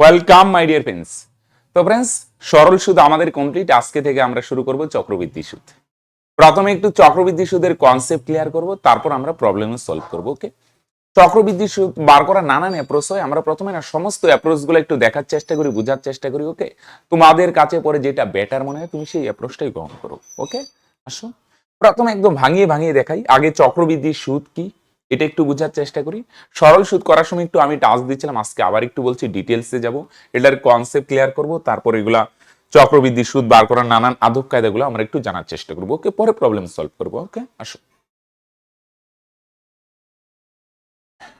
Welcome my dear friends. তো friends, সরল সুদ আমাদের কমপ্লিট। আজকে থেকে আমরা শুরু করব চক্রবৃদ্ধি সুদ। প্রথমে একটু চক্রবৃদ্ধি সুদের কনসেপ্ট ক্লিয়ার করব, তারপর আমরা প্রবলেম সলভ করব। ওকে, চক্রবৃদ্ধি সুদ বার করা নানান অ্যাপ্রোচ হয়। আমরা প্রথমে না সমস্ত অ্যাপ্রোচ গুলো একটু দেখার চেষ্টা করি, বোঝার চেষ্টা করি। ওকে, তোমাদের কাছে পরে যেটা বেটার মনে হয় তুমি সেই অ্যাপ্রোচটাই গ্রহণ করো। ওকে, আসো প্রথমে একদম ভাঙিয়ে ভাঙিয়ে দেখাই। আগে চক্রবৃদ্ধি সুদ কি এটা একটু বোঝার চেষ্টা করি। সরল সুদ করার সময় একটু আমি টাচ দিচ্ছিলাম, আজকে আবার একটু বলছি, ডিটেলসে যাব, এটার কনসেপ্ট ক্লিয়ার করব, তারপর এগুলা চক্রবৃদ্ধি সুদ বার করার নানান আদব কায়দাগুলো আমরা একটু জানার চেষ্টা করবো। ওকে, পরে প্রবলেম সলভ করবো। ওকে, আসো।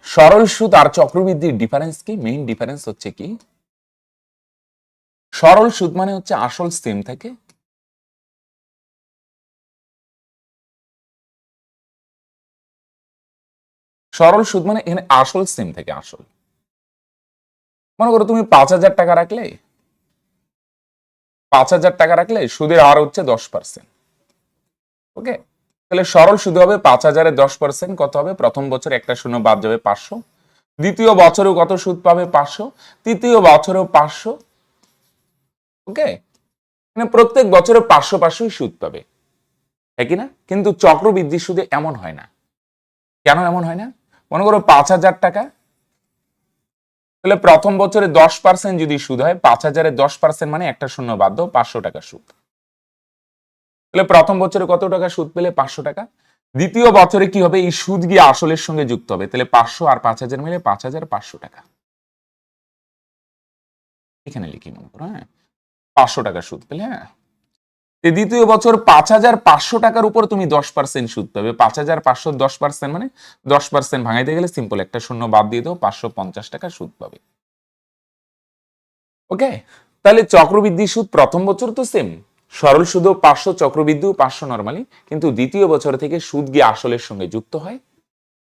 সরল সুদ আর চক্রবৃদ্ধির ডিফারেন্স কি? মেইন ডিফারেন্স হচ্ছে কি, সরল সুদ মানে হচ্ছে আসল সেম থাকে, সরল সুদ মানে এখানে আসল সেম থাকে। আসল মনে করো তুমি 5,000 টাকা রাখলে, 5,000 টাকা রাখলে সুদের হার হচ্ছে 10%। ওকে, তাহলে সরল সুদ হবে 5,000-এর 10%। কত হবে? প্রথম বছর একটা শূন্য বাদ যাবে, 500। দ্বিতীয় বছরেও কত সুদ পাবে? 500। তৃতীয় বছরেও 500। ওকে, মানে প্রত্যেক বছরে 500 সুদ পাবে, হ্যাঁ কি না? কিন্তু চক্রবৃদ্ধি সুদে এমন হয় না। কেন এমন হয় না? মনে করো 5,000 টাকা, তাহলে প্রথম বছরে 10% যদি সুদ হয়, 5,000-এর 10% মানে একটা শূন্য বাদ দাও, 500 টাকা সুদ। তাহলে প্রথম বছরে কত টাকা সুদ পেলে? 500 টাকা। দ্বিতীয় বছরে কি হবে? এই সুদ গিয়ে আসলের সঙ্গে যুক্ত হবে, তাহলে 500 আর 5,000 মিলে 5,500 টাকা। এখানে লিখি মনে করো, হ্যাঁ, 500 টাকা সুদ পেলে। হ্যাঁ, দ্বিতীয় বছর 5,500 টাকার উপর তুমি 10% সুদ পাবে। 5,500 10% মানে 10% ভাঙাইতে গেলে সিম্পল একটা শূন্য বাদ দিয়ে দাও, 550 টাকা সুদ পাবে। ওকে, তাহলে চক্রবৃদ্ধি সুদ প্রথম বছর তো সেম, সরল সুদও 500, চক্রবৃদ্ধিও 500 নরমালি, কিন্তু দ্বিতীয় বছর থেকে সুদ গিয়ে আসলের সঙ্গে যুক্ত হয়,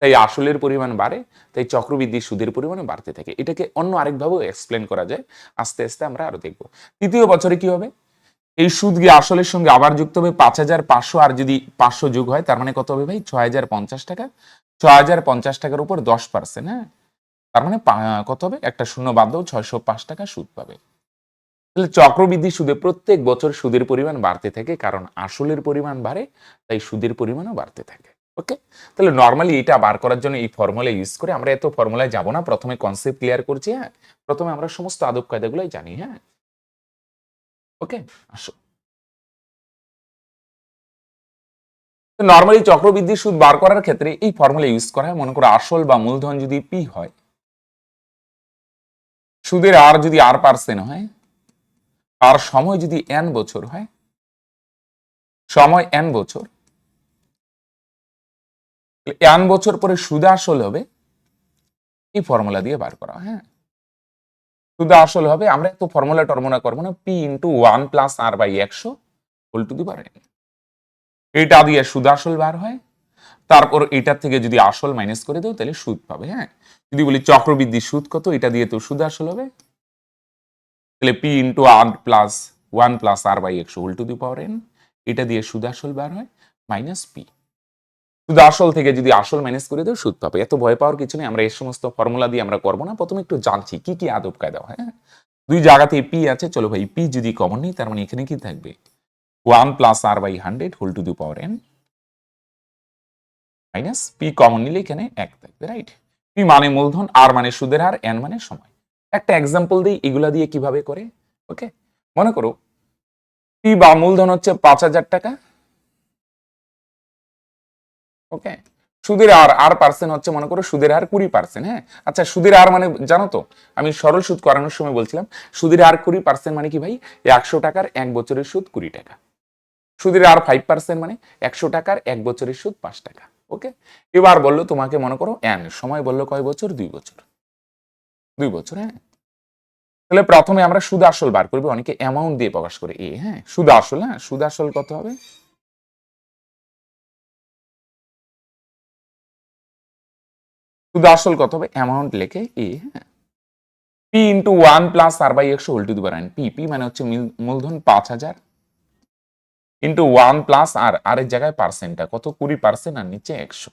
তাই আসলের পরিমাণ বাড়ে, তাই চক্রবৃদ্ধি সুদের পরিমাণ বাড়তে থাকে। এটাকে অন্য আরেকভাবেও এক্সপ্লেন করা যায়, আস্তে আস্তে আমরা আরো দেখব। তৃতীয় বছরে কি হবে? এই সুদ গিয়ে আসলের সঙ্গে আবার যুক্ত হবে, 5,500 আর যদি 500 যোগ হয় তার মানে কত হবে ভাই? 6,050 টাকা। 6,050 টাকার উপর 10%, হ্যাঁ, তার মানে কত হবে? একটা শূন্য বাদ দাও, 605 টাকা সুদ পাবে। তাহলে চক্রবৃদ্ধি সুদে প্রত্যেক বছর সুদের পরিমাণ বাড়তে থাকে, কারণ আসলের পরিমাণ বাড়ে, তাই সুদের পরিমাণও বাড়তে থাকে। ওকে, তাহলে নর্মালি এটা বার করার জন্য এই ফর্মুলা ইউজ করে, আমরা এত ফর্মুলায় যাব না, প্রথমে কনসেপ্ট ক্লিয়ার করছি। হ্যাঁ, প্রথমে আমরা সমস্ত আদব কায়দাগুলোই জানি। হ্যাঁ, ওকে, আসো। নর্মালি চক্রবৃদ্ধি সুদ বার করার ক্ষেত্রে এই ফর্মুলা ইউজ করা হয়। মনে করো আসল বা মূলধন যদি পি হয়, সুদের আর যদি r% হয়, আর সময় যদি n বছর হয়, সময় n বছর, n বছর পরে সুদ আসল হবে, এই ফর্মুলা দিয়ে বার করা। হ্যাঁ, সুদ আসল হবে, আমরা তো ফর্মুলা টর্মুলা করবো না, p into 1 plus r/100 whole to the power n। এটা দিয়ে সুদ আসল বার হয়, তারপর এটার থেকে যদি আসল মাইনাস করে দাও তাহলে সুদ পাবে। হ্যাঁ, যদি বলি চক্রবৃদ্ধি সুদ কত, এটা দিয়ে তো সুদ আসল হবে, তাহলে p into r plus 1 plus r/100 whole to the power n, এটা দিয়ে সুদ আসল বার হয় মাইনাস p। সুদ আসল থেকে যদি আসল মাইনাস করে দাও সুদ পাবে। এত ভয় পাওয়ার কিছু নেই, আমরা এই সমস্ত ফর্মুলা দিয়ে আমরা করবো না, প্রথমে একটু জানছি কি কি আদব কায়দা হয়। হ্যাঁ, দুই জায়গাতেই পি আছে, চলো ভাই পি যদি কমন নেই তার মানে এখানে কি থাকবে? 1 plus r/100 whole to the power n minus P common নিলে এখানে 1 থাকবে, রাইট? পি মানে মূলধন, আর মানে সুদের হার, n মানে সময়। একটা এক্সাম্পল দিই এগুলা দিয়ে কিভাবে করে। ওকে, মনে করো পি বা মূলধন হচ্ছে 5,000 টাকা। ওকে, সুদের আর হচ্ছে মনে করো সুদের হার 20%। হ্যাঁ, আচ্ছা, সুদের হার মানে জানো তো, আমি সরল সুদ করানোর সময় বলছিলাম সুদের হার 20% মানে কি ভাই? 100 টাকার 1 বছরের সুদ 20 টাকা। সুদের হার 5% মানে 100 টাকার 1 বছরের সুদ 5 টাকা। ওকে, এবার বললো তোমাকে, মনে করো n সময় বললো কয় বছর? 2 বছর। 2 বছর, হ্যাঁ, তাহলে প্রথমে আমরা সুদ আসল বার করবো, অনেকে অ্যামাউন্ট দিয়ে প্রকাশ করে এ। হ্যাঁ, সুদ আসল। হ্যাঁ, সুদ আসল কত হবে? সুদ আসল কত হবে? অ্যামাউন্ট লেখে এ। হ্যাঁ, P into 1 plus r/100 whole to the power n। P মানে হচ্ছে মূলধন 5,000 ইন্টু 1 প্লাস আর এর জায়গায় পার্সেন্টটা কত? 20%, আর নিচে 100,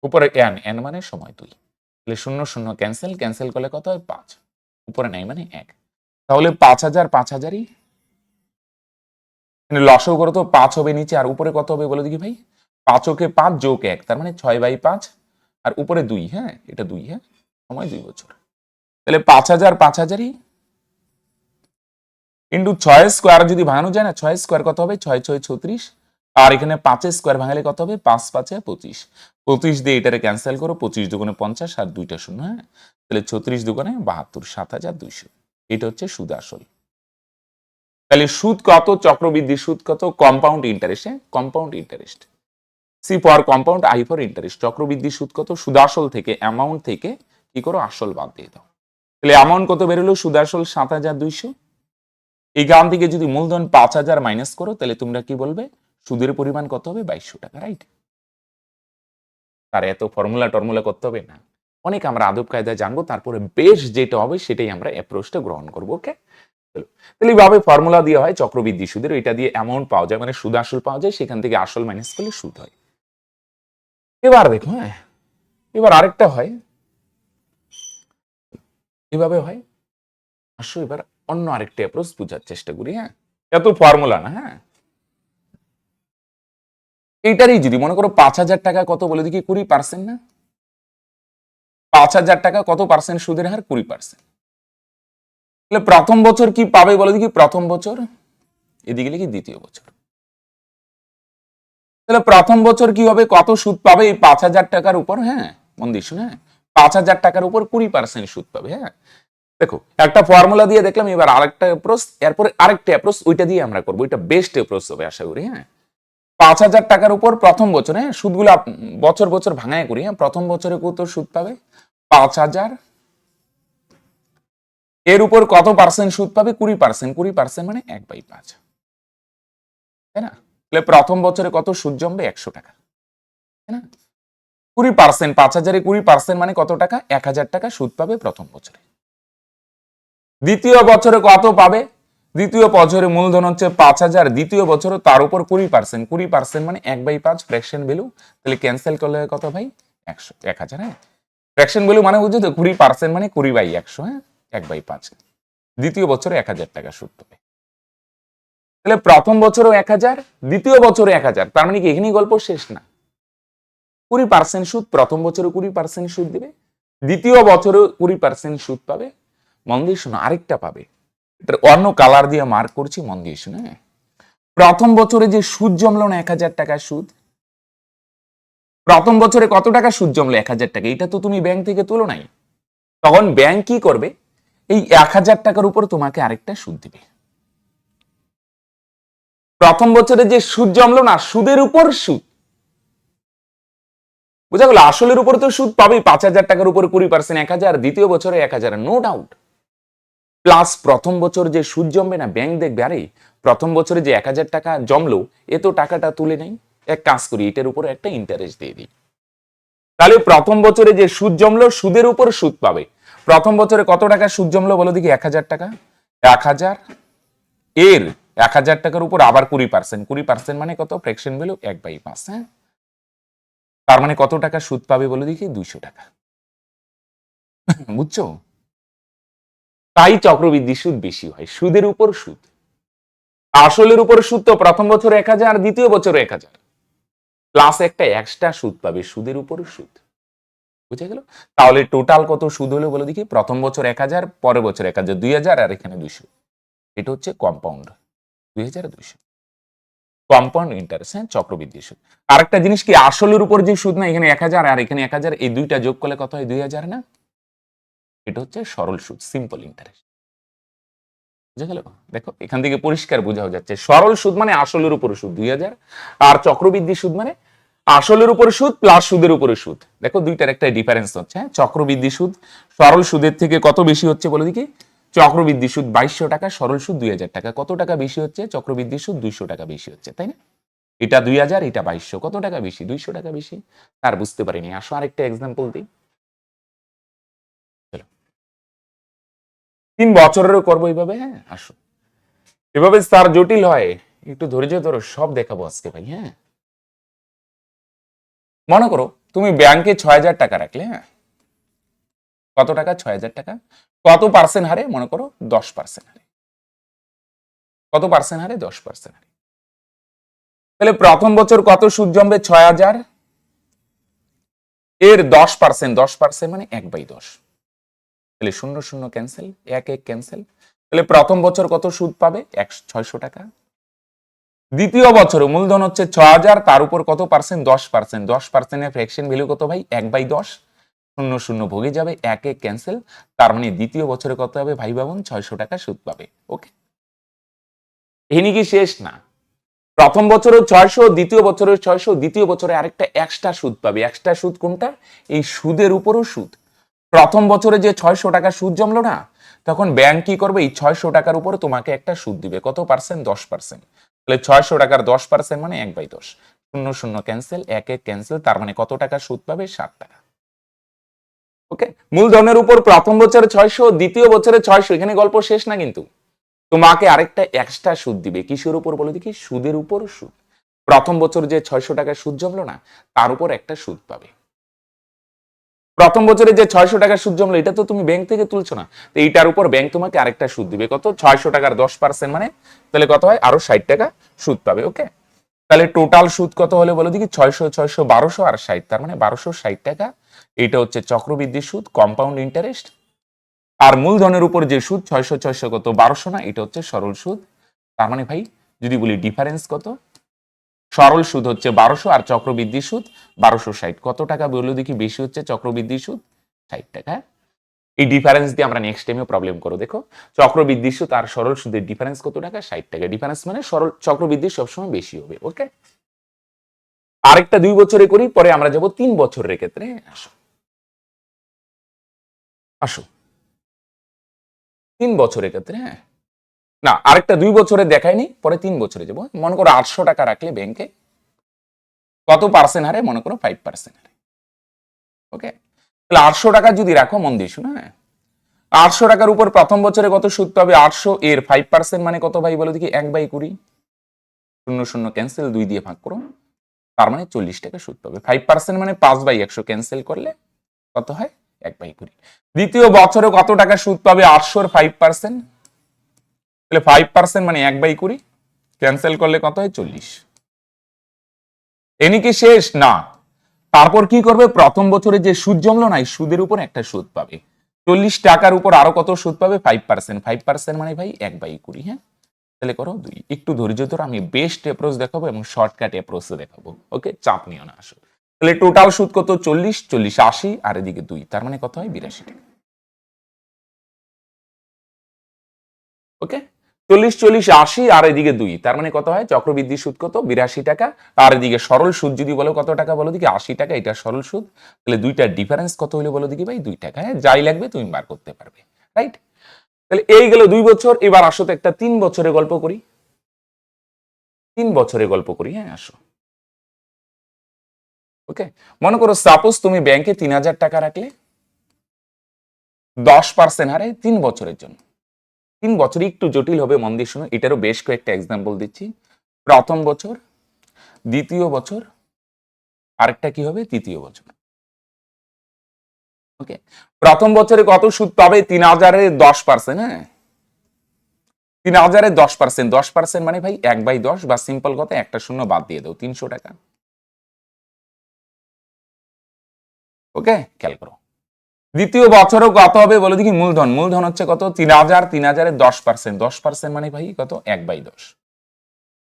উপরে n মানে সময় 2। তাহলে শূন্য শূন্য ক্যান্সেল, ক্যান্সেল করলে কত হয়? 5। উপরে নাই মানে 1, তাহলে 5,000 5,000ই লসাগু করো তো 5 হবে নিচে, আর উপরে কত হবে বলে দেখি ভাই, 5 কে 5 যোগ 1, তার মানে 6/5, আর উপরে 2, হ্যাঁ এটা 2, হ্যাঁ সময় 2 বছর, তাহলে 5,000 5,000ই ইন্টু 6 স্কোয়ার যদি ভাঙানো যায় না, 6 স্কোয়ার কত হবে, 6 6 36, আর এখানে 5 স্কোয়ার ভাঙালে কত হবে, 5 5 25, 25 দিয়ে এটারে ক্যান্সেল করো, 25 দুগুণে 50 আর 2টা শূন্য, হ্যাঁ তাহলে 36 দুগুণে 72, 7,200, এটা হচ্ছে সুদ আসল। তাহলে সুদ কত, চক্রবৃদ্ধি সুদ কত, compound interest, compound interest, C for compound, I for interest. চক্রবৃদ্ধি সুদ কত, সুদাসল থেকে, অ্যামাউন্ট থেকে কি করো, আসল বাদ দিয়ে দাও, তাহলে অ্যামাউন্ট কত বেরোলো, সুদাসল 7,200, এইখান থেকে যদি মূলধন 5,000 মাইনাস করো, তাহলে তোমরা কি বলবে, সুদের পরিমাণ কত হবে, 2,200 টাকা, রাইট। তার এত ফর্মুলা টর্মুলা করতে হবে না, অনেক আমরা আদব কায়দায় জানবো, তারপরে বেশ যেটা হবে সেটাই আমরা অ্যাপ্রোচটা গ্রহণ করবো, ওকে। তাহলে এইভাবে ফর্মুলা দেওয়া হয় চক্রবৃদ্ধি সুদের, এটা দিয়ে অ্যামাউন্ট পাওয়া যায়, মানে সুদ আসল পাওয়া যায়, সেখান থেকে আসল মাইনাস করলে সুদ হয়। এবার দেখো, হ্যাঁ এবার আরেকটা হয়, এভাবে হয়, আসো এবার অন্য আরেকটা অ্যাপ্রোচ বোঝার চেষ্টা করি, হ্যাঁ এত ফর্মুলা না, হ্যাঁ এইটারই যদি মনে করো 5,000 টাকা কত বলে দেখি, 20% না, 5,000 টাকা কত পার্সেন্ট সুদের হার, 20%, তাহলে প্রথম বছর কি পাবে বলে দেখি, প্রথম বছর এদিকে লিখি দ্বিতীয় বছর, তাহলে প্রথম বছর কি হবে, কত সুদ পাবে এই 5,000 টাকার উপর, হ্যাঁ মন দিয়ে শুনে, 5,000 টাকার উপর 20% সুদ পাবে, হ্যাঁ দেখো একটা ফর্মুলা দিয়ে দেখলাম, এবার আরেকটা অ্যাপ্রোচ, এরপরে আরেকটা অ্যাপ্রোচ, ওইটা দিয়ে আমরা করবো, এটা বেস্ট অ্যাপ্রোচ হবে আশা করি, হ্যাঁ 5,000 টাকার উপর প্রথম বছর, হ্যাঁ সুদগুলো বছর বছর ভাঙায় করি, হ্যাঁ প্রথম বছরে কত সুদ পাবে, 5,000, এর উপর কত পার্সেন্ট সুদ পাবে, 20%, 20% মানে 1/5, তাই না, তাহলে প্রথম বছরে কত সুদ জমবে, 100 টাকা, তাই না, 20%, 5,000-এ 20% মানে কত টাকা, 1,000 টাকা সুদ পাবে প্রথম বছরে। দ্বিতীয় বছরে কত পাবে, দ্বিতীয় বছরে মূলধন হচ্ছে 5,000, দ্বিতীয় বছরে তার উপর 20%, 20% মানে 1/5 ফ্র্যাকশন ভ্যালু, তাহলে ক্যান্সেল করলে কত ভাই, 100, 1,000, হ্যাঁ ফ্র্যাকশন ভ্যালু মানে বুঝছো তো, 20% মানে 20/100, হ্যাঁ 1/5, দ্বিতীয় বছরে 1,000 টাকা সুদ পাবে, তাহলে প্রথম বছরও 1,000, দ্বিতীয় বছরে 1,000, তার মানে কি এখানেই গল্প শেষ না, 20% সুদ, প্রথম বছরে 20% সুদ দিবে, দ্বিতীয় বছরে 20% সুদ পাবে, মন দিয়ে শোনো আরেকটা পাবে, এটা অন্য কালার দিয়ে মার্ক করছি, মন দিয়ে শুনে, প্রথম বছরে যে সুদ জমলো না 1,000 টাকা সুদ, প্রথম বছরে কত টাকা সুদ জমলো, 1,000 টাকা, এটা তো তুমি ব্যাংক থেকে তুলো নাই, তখন ব্যাংক কি করবে, এই 1,000 টাকার উপর তোমাকে আরেকটা সুদ দিবে, প্রথম বছরে যে সুদ জমলো না, সুদের উপর সুদ, বুঝা গেল, আসলের উপর তো সুদ পাবেই, 5,000 টাকার উপর 20%, 1,000, দ্বিতীয় বছরে 1,000, নো ডাউট, প্লাস প্রথম বছর যে সুদ জমবে না, ব্যাংক দেখবে আরে প্রথম বছরে যে 1,000 টাকা জমলো, এ তো টাকাটা তুলে নেই, এক কাজ করি এটার উপর একটা ইন্টারেস্ট দিয়ে দিই, তাহলে প্রথম বছরে যে সুদ জমলো, সুদের উপর সুদ পাবে, প্রথম বছরে কত টাকা সুদ জমলো বলো দেখি, 1,000 টাকা, 1,000 এর 1,000 টাকার উপর আবার 20%, 20% মানে কত, ফ্র্যাকশন ভ্যালু 1/5, হ্যাঁ তার মানে কত টাকা সুদ পাবে বলে দেখি, 200 টাকা, বুঝছো, তাই চক্রবৃদ্ধি সুদ বেশি হয়, সুদের উপর সুদ, আসলের উপর সুদ তো প্রথম বছর 1,000, দ্বিতীয় বছর 1,000, প্লাস একটা এক্সট্রা সুদ পাবে, সুদের উপর সুদ, বুঝে গেল, তাহলে টোটাল কত সুদ হলো বলে দেখি, প্রথম বছর 1,000, পরের বছর 1,000, 2,000, আর এখানে 200, এটা হচ্ছে কম্পাউন্ড, 2,200 কম্পাউন্ড ইন্টারেস্ট, হ্যাঁ চক্রবৃদ্ধি সুদ। আরেকটা জিনিস কি, আসলের উপর যে সুদ না, এখানে 1,000 আর এখানে 1,000, এই দুইটা যোগ করলে কত হয়, 2,000 না, এটা হচ্ছে সরল সুদ, সিম্পল ইন্টারেস্ট, বুঝা গেল, দেখো এখান থেকে পরিষ্কার বোঝা যাচ্ছে, সরল সুদ মানে আসলের উপর সুদ 2,000, আর চক্রবৃদ্ধি সুদ মানে আসলের উপর সুদ প্লাস সুদের উপরে সুদ, দেখো দুইটার একটা ডিফারেন্স হচ্ছে, হ্যাঁ চক্রবৃদ্ধি সুদ সরল সুদের থেকে কত বেশি হচ্ছে বলে দেখি, চক্রবৃদ্ধি সুদ 2,200 টাকা, সরল সুদ 2,000 টাকা, কত টাকা বেশি হচ্ছে, চক্রবৃদ্ধি সুদ 200 টাকা বেশি হচ্ছে, তাই না, এটা 2,000, এটা 2,200, কত টাকা বেশি, 200 টাকা বেশি, আর বুঝতে পারিনি, আসো আরেকটা এক্সাম্পল দিই, 3 বছরেরও করবো এইভাবে, হ্যাঁ আসো, এভাবে স্যার জটিল হয়, একটু ধৈর্য ধরো, সব দেখাবো আজকে ভাই, হ্যাঁ মনে করো তুমি ব্যাংকে 6,000 টাকা রাখলে, হ্যাঁ কত টাকা? 6,000 টাকা। কত পার্সেন্ট হারে? মনে করো 10% হারে। কত পার্সেন্ট হারে? 10% হারে। তাহলে প্রথম বছর কত সুদ জমবে? 6,000 এর 10%, 10% মানে 1/10। তাহলে 0 0 ক্যান্সেল, 1 1 ক্যান্সেল। তাহলে প্রথম বছর কত সুদ পাবে? 600 টাকা। দ্বিতীয় বছরে মূলধন হচ্ছে 6,000, তার উপর কত পার্সেন্ট? 10%। 10%-এর ফ্র্যাকশন ভ্যালু কত ভাই? 1/10। 0 0 ভোগে যাবে, 1 1 ক্যান্সেল। তার মানে দ্বিতীয় বছরে কত হবে ভাই বাবন? 600 টাকা সুদ পাবে। ওকে, এখানে কি শেষ না? প্রথম বছরে 600, দ্বিতীয় বছরে 600, দ্বিতীয় বছরে আরেকটা এক্সট্রা সুদ পাবে। এক্সট্রা সুদ কোনটা? এই সুদের উপরও সুদ। প্রথম বছরে যে 600 টাকা সুদ জমলো না, তখন ব্যাংক কি করবে? এই 600 টাকার উপরে তোমাকে একটা সুদ দিবে। কত পার্সেন্ট? 10%। তাহলে 600 টাকার 10% মানে 1/10। 0 0 ক্যান্সেল, 1 1 ক্যান্সেল। তার মানে কত টাকা সুদ পাবে? 7 টাকা। ওকে, মূলধনের উপর প্রথম বছরে 600, দ্বিতীয় বছরে 600। এখানে গল্প শেষ না কিন্তু। তোমাকে আরেকটা এক্সট্রা সুদ দিবে। কিসের উপর বলে দেখি? সুদের উপর সুদ। প্রথম বছর যে 600 টাকা সুদ জমলো না, তার উপর একটা সুদ পাবে। প্রথম বছরে যে 600 টাকা সুদ জমলো, এটা তো তুমি ব্যাংক থেকে তুলছো না, তো এইটার উপর ব্যাংক তোমাকে আরেকটা সুদ দিবে। কত? 600 টাকার 10% মানে তাহলে কত হয়? আরো 60 টাকা সুদ পাবে। ওকে, তাহলে টোটাল সুদ কত হলে বলো দেখি? 600 600 1200 আর 60, তার মানে 1260 টাকা। এটা হচ্ছে চক্রবৃদ্ধি সুদ, কম্পাউন্ড ইন্টারেস্ট। আর মূলধনের উপর যে সুদ 600 600 কত? 1200 না, এটা হচ্ছে সরল সুদ। তার মানে ভাই যদি বলি ডিফারেন্স কত? সরল সুদ হচ্ছে 1200 আর চক্রবৃদ্ধি সুদ 1260। কত টাকা বললো দেখি বেশি হচ্ছে? চক্রবৃদ্ধি সুদ 60 টাকা। এই ডিফারেন্স দিয়ে আমরা নেক্সট টাইমে প্রবলেম করো। দেখো, চক্রবৃদ্ধি সুদ আর সরল সুদের ডিফারেন্স কত টাকা? 60 টাকা। ডিফারেন্স মানে সরল চক্রবৃদ্ধি সবসময় বেশি হবে। ওকে, আরেকটা 2 বছরে করি, পরে আমরা যাব 3 বছরের ক্ষেত্রে। আসো আসো 3 বছরের ক্ষেত্রে। হ্যাঁ, না আরেকটা 2 বছরে দেখায়নি, পরে 3 বছরে যাবো। মনে করো 800 টাকা রাখলে ব্যাংকে, কত পার্সেন্ট হারে? মনে করো 5% হারে। ওকে, তাহলে 800 টাকা যদি রাখো, মন দিয়ে শুনো। হ্যাঁ, 800 টাকার উপর প্রথম বছরে কত সুদ পাবে? 800 এর 5% মানে কত ভাই বলো দেখি? 1/20। 0 0 ক্যান্সেল, 2 দিয়ে ভাগ করো। তার মানে 40 টাকা সুদ পাবে। 5% মানে 5/100, ক্যান্সেল করলে কত হয়? 1/20। দ্বিতীয় বছরে কত টাকা সুদ পাবে? 800 এর 5%, তাহলে 5% মানে 1/20, ক্যান্সেল করলে কত হয়? 40। এনি কি শেষ না? তারপর কি করবে? প্রথম বছরে যে সুদ জমলো না, এই সুদের উপর একটা সুদ পাবে। 40 টাকার উপর আরো কত সুদ পাবে? 5%। 5% মানে ভাই 1/20। হ্যাঁ, তাহলে করো 2। একটু ধৈর্য ধরো, আমি বেস্ট অ্যাপ্রোচ দেখাবো এবং শর্টকাট অ্যাপ্রোচ দেখাবো। ওকে, চাপ নিও না, আসো। তাহলে টোটাল সুদ কত? 40 40 80 আর এদিকে 2, তার মানে কত হয়? 82 টাকা। ওকে, 40 40 80 আর এদিকে 2, তার মানে কত হয়? চক্রবৃদ্ধি সুদ কত? 82 টাকা। আর এদিকে সরল সুদ যদি বলো কত টাকা বলো দেখি? 80 টাকা। এটা সরল সুদ। তাহলে দুইটার ডিফারেন্স কত হলো বলো দেখি ভাই? 2 টাকা। হ্যাঁ, যাই লাগবে তুমি বার করতে পারবে। রাইট, তাহলে এই গেল 2 বছর। এবার আসো তো একটা 3 বছরের গল্প করি। 3 বছরের গল্প করি। হ্যাঁ, আসো। ওকে, মনে করো সাপোজ তুমি ব্যাংকে 3000 টাকা রাখলে 10% হারে 3 বছরের জন্য। 3 বছর একটু জটিল হবে, মন দিয়ে শুনো। এটারও বেশ কয়েকটা এক্সাম্পল দিচ্ছি। প্রথম বছর, দ্বিতীয় বছর, আরেকটা কি হবে? তৃতীয় বছর। ওকে, প্রথম বছরে কত সুদ পাবে? 3000-এর 10%। হ্যাঁ, 3000-এর 10%। 10% মানে ভাই 1/10, বা সিম্পল কথা একটা শূন্য বাদ দিয়ে দাও, 300 টাকা। ওকে, খেয়াল করো। দ্বিতীয় বছরও কত হবে বলো দেখি? মূলধন, মূলধন হচ্ছে কত? 3000। 3000-এর 10%। 10% মানে ভাই কত? 1/10।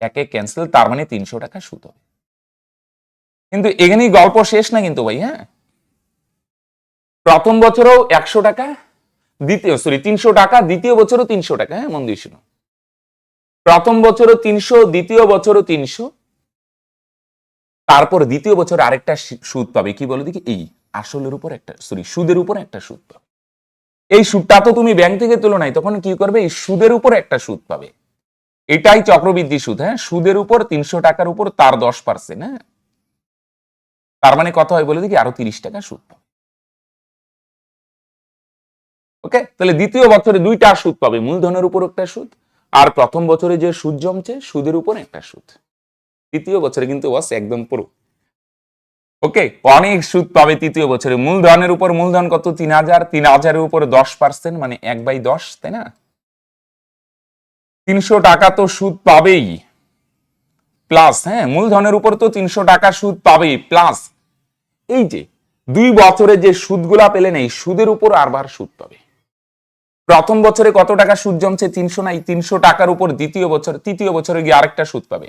একে ক্যান্সেল, তার মানে 300 টাকা সুদ হবে। কিন্তু এখানেই গল্প শেষ না কিন্তু ভাই। হ্যাঁ, প্রথম বছরও 100 টাকা, 300 টাকা, দ্বিতীয় বছরও 300 টাকা। হ্যাঁ, মন দিয়ে শুনো। প্রথম বছরও 300, দ্বিতীয় বছরও 300, তারপর দ্বিতীয় বছর আরেকটা সুদ পাবে। কি বলো দেখি? এই আসলের উপর একটা, সুদের উপর একটা সুদ পাবে। এই সুদটা তো তুমি ব্যাংক থেকে তুলো নাই, তখন কি করবে? এই সুদের উপর একটা সুদ পাবে। এটাই চক্রবৃদ্ধি সুদ। হ্যাঁ, সুদের উপর 300 টাকার উপর তার 10%। হ্যাঁ, তার মানে কত হয় বলে দেখি? আরো 30 টাকা সুদ পাবে। ওকে, তাহলে দ্বিতীয় বছরে 2টা সুদ পাবে। মূলধনের উপর একটা সুদ, আর প্রথম বছরে যে সুদ জমছে সুদের উপর একটা সুদ। তৃতীয় বছরে কিন্তু বস একদম পুরো ওকে, অনেক সুদ পাবে তৃতীয় বছরে। মূলধনের উপর, মূলধন কত? ৩,০০০, ৩,০০০-এর উপর 10%, মানে 1/10, তাই না? 300 টাকা তো সুদ পাবেই, প্লাস, হ্যাঁ, মূলধনের উপর তো 300 টাকা সুদ পাবেই, প্লাস এই যে 2 বছরে যে সুদগুলা পেলেন, এই সুদের উপর আরবার সুদ পাবে। প্রথম বছরে কত টাকা সুদ জমছে? 300, না? এই 300 টাকার উপর তৃতীয় বছরে গিয়ে আরেকটা সুদ পাবে।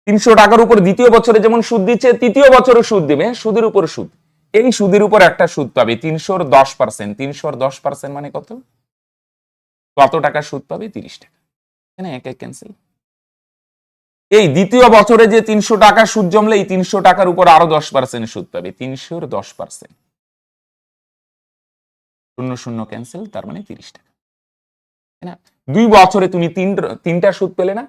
300 টাকার উপর দ্বিতীয় বছরে যেমন সুদ দিচ্ছে, তৃতীয় বছরে সুদ দিবে, সুদের উপর সুদ। এই সুদের উপর একটা সুদ পাবে 300-র 10%। 300-র 10% মানে কত? কত টাকা সুদ পাবে? 30 টাকা। তাই না? এক এক ক্যান্সেল। এই দ্বিতীয় বছরে যে 300 টাকা সুদ জমলে, এই 300 টাকার উপর আরো 10% সুদ পাবে। 300-র 10%, 0 0 ক্যান্সেল, তার মানে 30 টাকা। 2 বছরে তুমি তিনটা সুদ পেলে না?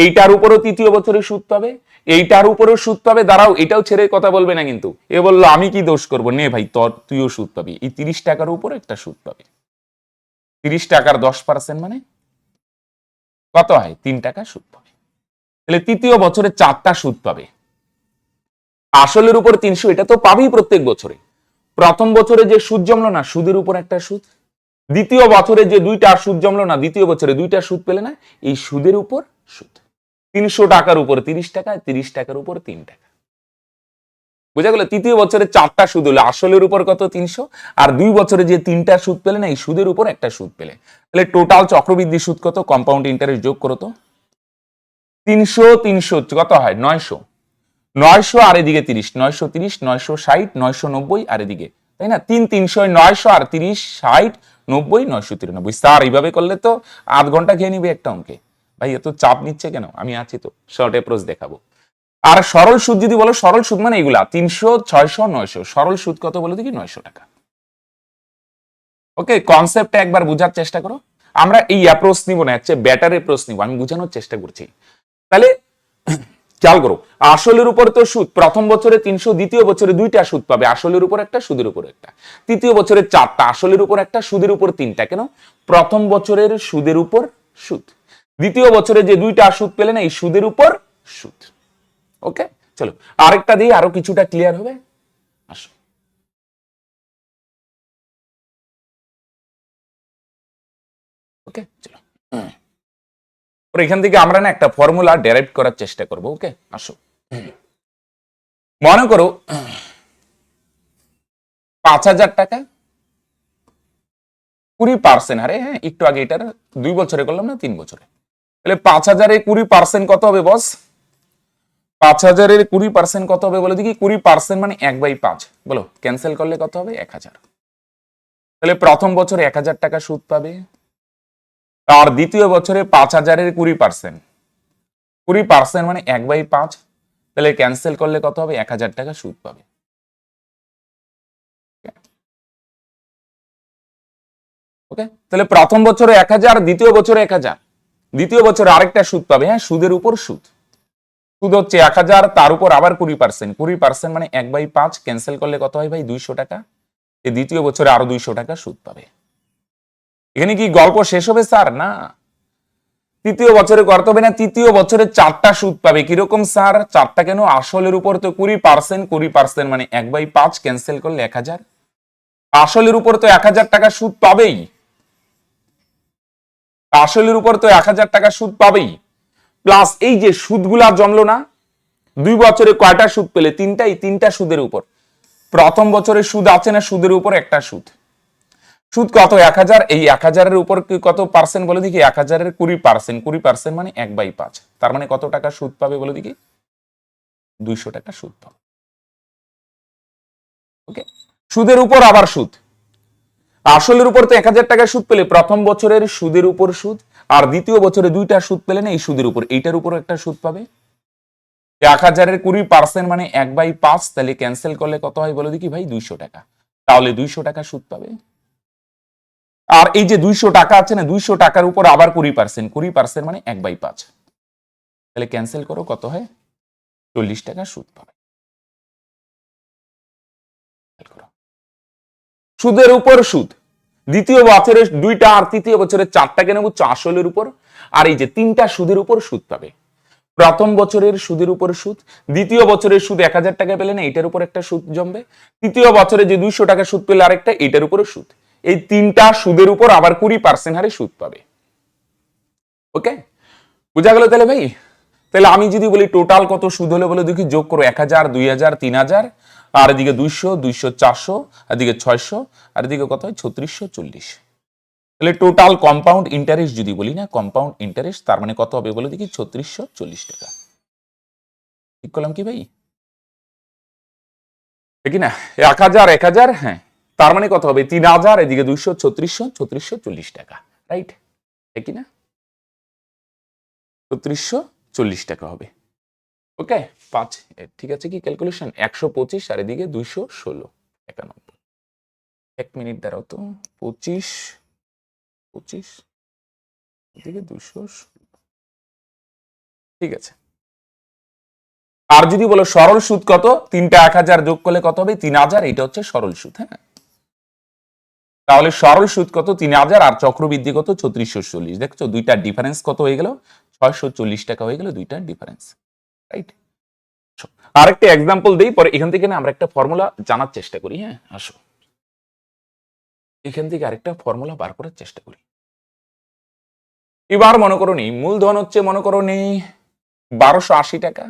এইটার উপরও তৃতীয় বছরে সুদ পাবে, এইটার উপরেও সুদ পাবে। দাঁড়াও, এটাও ছেড়ে কথা বলবে না কিন্তু। এ বললো আমি কি দোষ করব? নে ভাই, তুইও সুদ পাবি। এই 30 টাকার উপর একটা সুদ পাবে। 30 টাকার 10% মানে কত হয়? 3 টাকা সুদ পাবে। তাহলে তৃতীয় বছরে 4টা সুদ পাবে। আসলের উপর 300, এটা তো পাবেই প্রত্যেক বছরে। প্রথম বছরে যে সুদ জমলো না, সুদের উপর একটা সুদ। দ্বিতীয় বছরে যে 2টা সুদ জমলো না, দ্বিতীয় বছরে 2টা সুদ পেলে না, এই সুদের উপর সুদ। 300 টাকার উপর 30 টাকা, 30 টাকার উপর 3 টাকা। বুঝা গেল? তৃতীয় বছরে 4টা সুদ হলো, আসলের উপর কত? 300, আর 2 বছরে যে 3টা সুদ পেলে না, এই সুদের উপর একটা সুদ পেলে। তাহলে টোটাল চক্রবৃদ্ধি সুদ কত? কম্পাউন্ড ইন্টারেস্ট যোগ করো তো। 300 300 কত হয়? 900। 900 আর এদিকে 30, 930, 960, 990 আর এদিকে, তাই না? 300 900 আর 30, 60, 90, 993। স্যার এইভাবে করলে তো আধ ঘন্টা খেয়ে নিবে একটা অঙ্কে। ভাই এত চাপ নিচ্ছে কেন? আমি আছি তো, শর্ট অ্যাপ্রোচ দেখাবো। আর সরল সুদ যদি বলো, সরল সুদ মানে এগুলা 300, 600, 900। সরল সুদ কত বলো দেখি? 900 টাকা। ওকে, কনসেপ্টটা একবার বোঝার চেষ্টা করো। আমরা এই অ্যাপ্রোচ নিব না, হচ্ছে ব্যাটার অ্যাপ্রোচ নিব। আমি বোঝানোর চেষ্টা করছি। তাহলে খেয়াল করো, আসলের উপর তো সুদ প্রথম বছরে 300, দ্বিতীয় বছরে 2টা সুদ পাবে, আসলের উপর একটা, সুদের উপর একটা। তৃতীয় বছরে 4টা, আসলের উপর একটা, সুদের উপর 3টা। কেন? প্রথম বছরের সুদের উপর সুদ, দ্বিতীয় বছরে যে 2টা সুদ পেলে না, এই সুদের উপর সুদ। ওকে, চলো আরেকটা দিয়ে আরো কিছুটা ক্লিয়ার হবে। আসো, ওকে, চলো। এখান থেকে আমরা না একটা ফর্মুলা ডেরাইভ করার চেষ্টা করব। ওকে, আসো। মনে করো 5,000 টাকা 20% হারে, হ্যাঁ, একটু আগে এটার 2 বছরে করলাম না, 3 বছরে। তাহলে 5,000-এর 20% কত হবে বস? 5,000-এর 20% কত হবে বলে দেখি? 20% মানে 1/5। বলো, ক্যান্সেল করলে কত হবে? 1,000। তাহলে প্রথম বছরে 1,000 টাকা সুদ পাবে, আর দ্বিতীয় বছরে 5,000-এর 20%, 20% মানে 1/5। তাহলে ক্যান্সেল করলে কত হবে? 1,000 টাকা সুদ পাবে। ওকে, তাহলে প্রথম বছরে 1,000, দ্বিতীয় বছরে 1,000, দ্বিতীয় বছরে আরেকটা সুদ পাবে, হ্যাঁ, সুদের উপর সুদ। সুদ হচ্ছে 1,000, তার উপর আবার 20%, 20% মানে 1/5। ক্যান্সেল করলে কত হয় ভাই? 200 টাকা। এই দ্বিতীয় বছরে আরো 200 টাকা সুদ পাবে। এখানে কি গল্প শেষ হবে স্যার? না, তৃতীয় বছরে করতে হবে না। তৃতীয় বছরে 4টা সুদ পাবে। কিরকম স্যার? 4টা কেন? আসলের উপর তো 20%, 20% মানে 1/5। ক্যান্সেল করলে 1,000। আসলের উপর তো 1,000 টাকা সুদ পাবেই, আসলের উপর তো 1,000 টাকা সুদ পাবেই, প্লাস এই যে সুদগুলা জমলো না, 2 বছরে কয়টা সুদ পেলে? 3টাই, 3টা সুদের উপর। প্রথম বছরে সুদ আছে না, সুদের উপর একটা সুদ। সুদ কত? 1,000। এই 1,000-এর উপর কত পার্সেন্ট বলে দেখি? 1,000-এর 20%, 20% মানে 1/5। তার মানে কত টাকা সুদ পাবে বলে দেখি? 200 টাকা সুদ পাবে। ওকে, সুদের উপর আবার সুদ। আসলের উপর তো 1,000 টাকা সুদ পেলে, প্রথম বছরের সুদের উপর সুদ, আর দ্বিতীয় বছরে 2টা সুদ পেলে না, এই সুদের উপর, এইটার উপর একটা সুদ পাবে। 1,000-এর 20% মানে 1/5। তাহলে ক্যান্সেল করলে কত হয় বলে দেখি ভাই? 200 টাকা। তাহলে 200 টাকা সুদ পাবে। আর এই যে 200 টাকা আছে না, 200 টাকার উপর আবার 20%, 20% মানে 1/5। তাহলে ক্যান্সেল করো, কত হয়? 40 টাকা সুদ পাবে। সুদের উপর সুদ, দ্বিতীয় বছরে 2টা আর তৃতীয় বছরে 4টা কেন বুঝছো? আসলের উপর, আর এই যে 3টা সুদের উপর সুদ পাবে। প্রথম বছরের সুদের উপর সুদ, দ্বিতীয় বছরের সুদ 1000 টাকা পেলে না এটার উপর একটা সুদ জমবে, তৃতীয় বছরে যে 200 টাকা সুদ পেলে আরেকটা, এটার উপরে সুদ। এই তিনটা সুদের উপর আবার 20% হারে সুদ পাবে। ওকে, বুঝা গেল তাহলে ভাই? তাহলে আমি যদি বলি টোটাল কত সুদ হলে বলে দেখি, যোগ করো 1000, 2000, 3000, আর এদিকে 200, 200, 400, আর এদিকে 600, আর এদিকে কত হয় 3640। তাহলে টোটাল কম্পাউন্ড ইন্টারেস্ট যদি বলি না, কম্পাউন্ড ইন্টারেস্ট তার মানে কত হবে বলে দেখি 3640 টাকা। ঠিক করলাম কি ভাই? ঠিক না? 1000, 1000, হ্যাঁ, তার মানে কত হবে 3000, এদিকে 200, 3640 টাকা, রাইট? ঠিক না? 3640 টাকা হবে। ওকে, 5, ঠিক আছে কি ক্যালকুলেশন? 125 আর এদিকে 216, 91। 1 মিনিট দাঁড়াও তো, 25, 25, এদিকে 216, ঠিক আছে। আর যদি বলো সরল সুদ কত, তিনটা 1000 যোগ করলে কত হবে 3000, এটা হচ্ছে সরল সুদ। হ্যাঁ, তাহলে সরল সুদ কত 3000 আর চক্রবৃদ্ধি কত 3640। দেখছো দুইটার ডিফারেন্স কত হয়ে গেল? 640 টাকা হয়ে গেল দুইটার ডিফারেন্স, রাইট? আরেকটা এক্সাম্পল দেই, পরে এখান থেকে না আমরা একটা ফর্মুলা জানার চেষ্টা করি। হ্যাঁ, আসো এখান থেকে আরেকটা ফর্মুলা বার করার চেষ্টা করি। এবার মনে করো নেই মূলধন হচ্ছে, মনে করো নেই 1280 টাকা,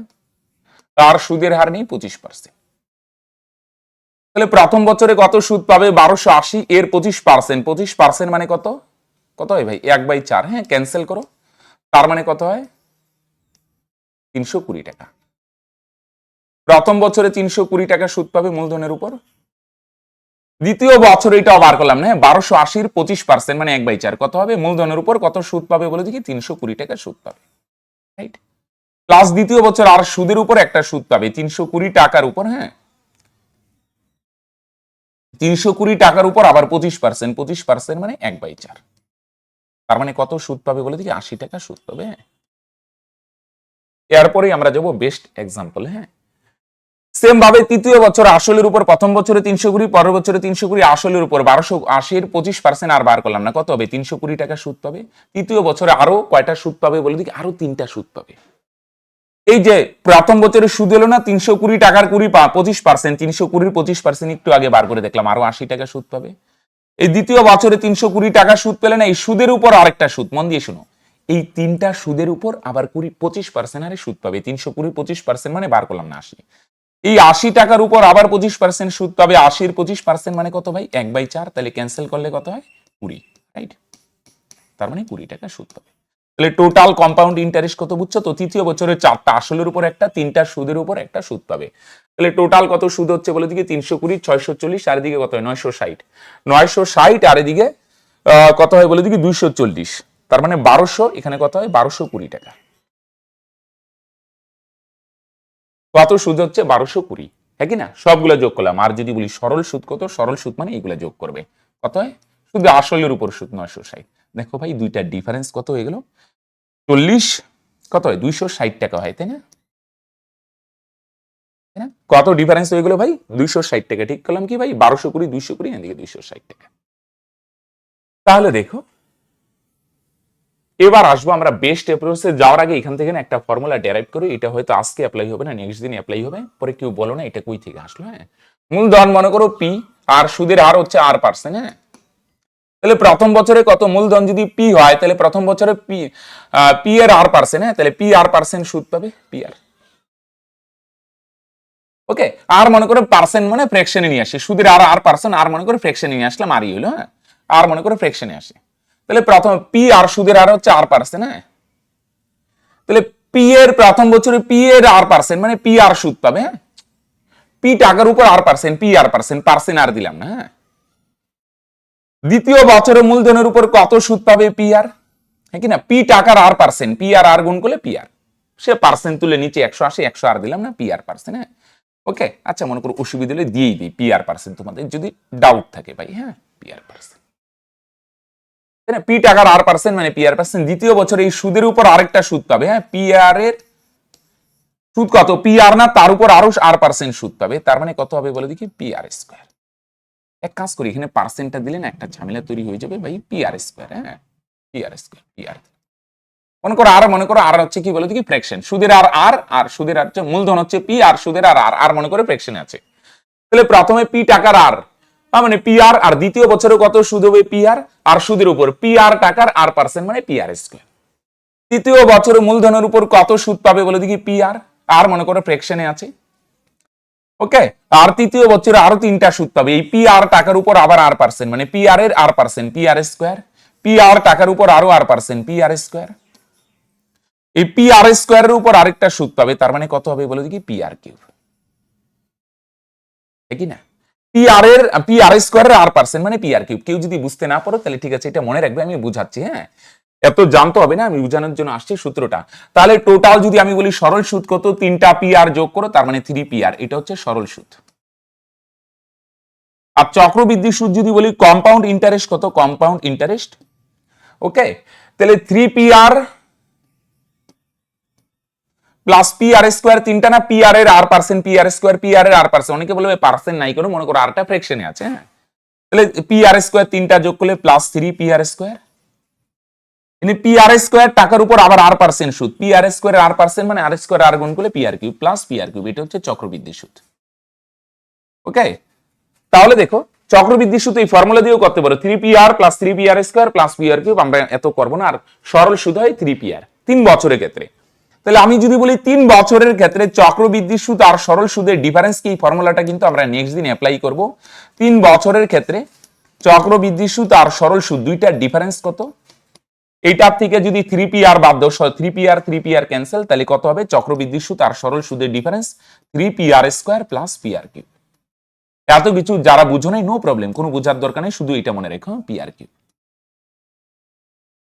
তার সুদের হার নেই 25%। তাহলে প্রথম বছরে কত সুদ পাবে? 1280, এর 25%, 25% মানে কত? কত হয় ভাই? 1/4। হ্যাঁ, ক্যান্সেল করো, তার মানে কত হয় 320 টাকা। প্রথম বছরে 320 টাকা সুদ পাবে মূলধনের উপর। দ্বিতীয় বছর এটা বার করলাম না, 1280 25% মানে 1/4, কত হবে মূলধনের উপর কত সুদ পাবে বলে দেখি 320 টাকা সুদ পাবে, রাইট? প্লাস দ্বিতীয় বছর আর সুদের উপর একটা সুদ পাবে 320 টাকার উপর। হ্যাঁ, 320 টাকার উপর আবার 25%, 25% মানে 1/4, তার মানে কত সুদ পাবে বলে দেখি 80 টাকা সুদ পাবে। হ্যাঁ, এরপরেই আমরা যাবো বেস্ট এক্সাম্পল। হ্যাঁ, সেম ভাবে তৃতীয় বছর আসলের উপর, প্রথম বছরে 320, পরের বছরে 320, আসলের উপর 1280 25% আর বার করলাম না, কত হবে 320 টাকা সুদ পাবে। তৃতীয় বছরে আরো কয়টা সুদ পাবে বলে দেখি? আরো 3টা সুদ পাবে। এই যে প্রথম বছরে সুদ এলো না 320 টাকার 25%, 320 25% একটু আগে বার করে দেখলাম, আরো 80 টাকা সুদ পাবে। এই দ্বিতীয় বছরে 320 টাকা সুদ পেলে না, এই সুদের উপর আরেকটা সুদ, মন দিয়ে শুনো, এই তিনটা সুদের উপর আবার 25% হারে সুদ পাবে। 320 25% মানে বার করলাম না 80, এই 80 টাকার উপর আবার 25% সুদ পাবে। 80-র 25% মানে কত ভাই? 1/4, তাহলে ক্যান্সেল করলে কত হয় 20, রাইট? তার মানে 20 টাকা সুদ পাবে। তাহলে টোটাল কম্পাউন্ড ইন্টারেস্ট কত বুঝছো তো? তৃতীয় বছরে 4টা আসলের উপর একটা, 3টা সুদের উপর একটা সুদ পাবে। তাহলে টোটাল কত সুদ হচ্ছে বলে দিকে 320, 640, আর এদিকে কত হয় 960, 960, আর এদিকে কত হয় বলে দিকে 240, তার মানে 1200, এখানে কত হয় 1220 টাকা। কত সুদ হচ্ছে 1220, হ্যাঁ কি না? সবগুলো যোগ করলাম। আর যদি বলি সরল সুদ কত, সরল সুদ মানে এইগুলা যোগ করবে, কত হয়? শুধু আসলের উপর সুদ 960। দেখো ভাই দুইটার ডিফারেন্স কত হয়ে গেল? 40, কত হয় 260 টাকা হয়, তাই না? কত ডিফারেন্স হয়ে গেল ভাই? 260 টাকা। ঠিক করলাম কি ভাই? 1220, 220, এদিকে 260 টাকা। তাহলে দেখো এবার আসবো আমরা বেস্ট অ্যাপ্রোচে যাওয়ার আগে এখান থেকে একটা ফর্মুলা ডেরাইভ করি। এটা হয়তো আজকে অ্যাপ্লাই হবে না, নেক্সট দিন অ্যাপ্লাই হবে। পরে কেউ বলো না এটা কই থেকে আসলো। হ্যাঁ, মূলধন মনে করো পি, আর সুদের হার হচ্ছে R%। হ্যাঁ, তাহলে প্রথম বছরে কত মূলধন যদি পি হয়, তাহলে প্রথম বছরে পি এর R%। হ্যাঁ, তাহলে পি R% সুদ পাবে, পি আর। ওকে, আর মনে করে পার্সেন্ট মানে ফ্র্যাকশনে নিয়ে আসে, সুদের R%, আর মনে করে ফ্র্যাকশনে নিয়ে আসলাম, আর হলো। হ্যাঁ, আর মনে করে ফ্র্যাকশনে আসে, তাহলে প্রথম পি আর সুদের হার হচ্ছে R%। হ্যাঁ, তাহলে পি এর প্রথম বছরে পি এর R% মানে পি আর সুদ পাবে। হ্যাঁ, পি টাকার উপর R%, পি R%, পার্সেন্ট আর দিলাম না। হ্যাঁ, দ্বিতীয় বছরে মূলধনের উপর কত সুদ পাবে? পি আর, হ্যাঁ কি না? পি টাকার R%, পি আর গুণ করলে পি আর, সে পার্সেন্ট তুলে নিচে 180, 100 আর দিলাম না, পি আর%। হ্যাঁ, ওকে, আচ্ছা মনে করো অসুবিধা হলে দিয়েই দিই পি আর%, তোমাদের যদি ডাউট থাকে ভাই। হ্যাঁ, পি আর%, পি টাকার R% মানে পি আর%। দ্বিতীয় বছরে এই সুদের উপর আরেকটা সুদ পাবে। হ্যাঁ, পি আর এর সুদ কত? পি আর না, তার উপর আরো R% সুদ পাবে, তার মানে কত হবে বলে দেখি? P R square. এক কাজ করি, এখানে পার্সেন্টটা দিলে না একটা ঝামেলা তৈরি হয়ে যাবে ভাই, পি আর স্কয়ার। হ্যাঁ, P R square, P R মনে করো আর হচ্ছে কি বলো কি ফ্র্যাকশন, সুদের আর সুদের আর হচ্ছে মূলধন হচ্ছে পি, আর সুদের আর মনে করে ফ্র্যাকশনে আছে। তাহলে প্রথমে পি টাকার আর, মানে পি আর দ্বিতীয় বছরে কত সুদ হবে পি আর সুদের উপর পি আর টাকার আর পার্সেন্ট মানে পি আর স্কয়ার। তৃতীয় বছরে মূলধনের উপর কত সুদ পাবে বলে দেখি পি আর মনে করো ফ্র্যাকশনে আছে। ওকে, আর তৃতীয় বছরে আরো 3টা সুদ পাবে এই পি আর টাকার উপর আবার আর পার্সেন্ট মানে পি আর এর আর percent P R square, P R টাকার উপর আরো আর পার্সেন্ট পি আর স্কয়ার। এই পি আর স্কয়ারের উপর আরেকটা সুদ পাবে, তার মানে কত হবে বলে দেখি পি আর কিউব, ঠিক না? পি আর স্কয়ারের আর পার্সেন্ট মানে পি আর কিউব। কেউ যদি বুঝতে না পারো তাহলে ঠিক আছে, এটা মনে রাখবে, আমি বুঝাচ্ছি। হ্যাঁ, এত জানতে হবে না, আমি বুঝানোর জন্য আসছি সূত্রটা। তাহলে টোটাল যদি আমি বলি সরল সুদ কত, 3টা পি আর যোগ করো, তার মানে 3 পি আর, এটা হচ্ছে সরল সুদ। আর চক্রবৃদ্ধি সুদ যদি বলি কম্পাউন্ড ইন্টারেস্ট কত, কম্পাউন্ড ইন্টারেস্ট। ওকে, তাহলে 3 P R plus P R square, 3টা না পি আর এর আর percent P R square, P R এর আর পার্সেন্ট, অনেকে বলবে পার্সেন্ট নাই কেন, মনে করো আরটা ফ্র্যাকশনে আছে। হ্যাঁ, তাহলে পি আর স্কয়ার 3টা যোগ করলে প্লাস 3 পি আর স্কয়ার। ইনি পি আর স্কয়ার টাকার উপর আবার আর পার্সেন্ট সুদ, পি আর স্কয়ার আর পার্সেন্ট মানে আর স্কয়ার আর গুণ করলে P R cube plus P R cube, এটা হচ্ছে চক্রবৃদ্ধি সুদ। ওকে, তাহলে দেখো চক্রবৃদ্ধি সুদ এই ফর্মুলা দিয়েও করতে পারো, 3 P R plus 3 P R square plus P R cube, আমরা এত করব না। আর সরল সুদ হয় 3 পি আর 3 বছরের ক্ষেত্রে। তাহলে আমি যদি বলি 3 বছরের ক্ষেত্রে চক্রবৃদ্ধি সুদ আর সরল সুদের ডিফারেন্স কি, ফর্মুলাটা কিন্তু আমরা নেক্সট দিন অ্যাপ্লাই করব। 3 বছরের ক্ষেত্রে চক্রবৃদ্ধি সুদ আর সরল সুদ দুইটার ডিফারেন্স কত, এইটার থেকে যদি 3 পি আর বাদ দাও, 3 পি আর ক্যান্সেল, তাহলে কত হবে চক্রবৃদ্ধি সুদ আর সরল সুদের difference 3 P R square plus P R cube. এত কিছু যারা বুঝো নাই নো প্রবলেম, কোনো বোঝার দরকার নেই, শুধু এটা মনে রেখো পি আর কিউব।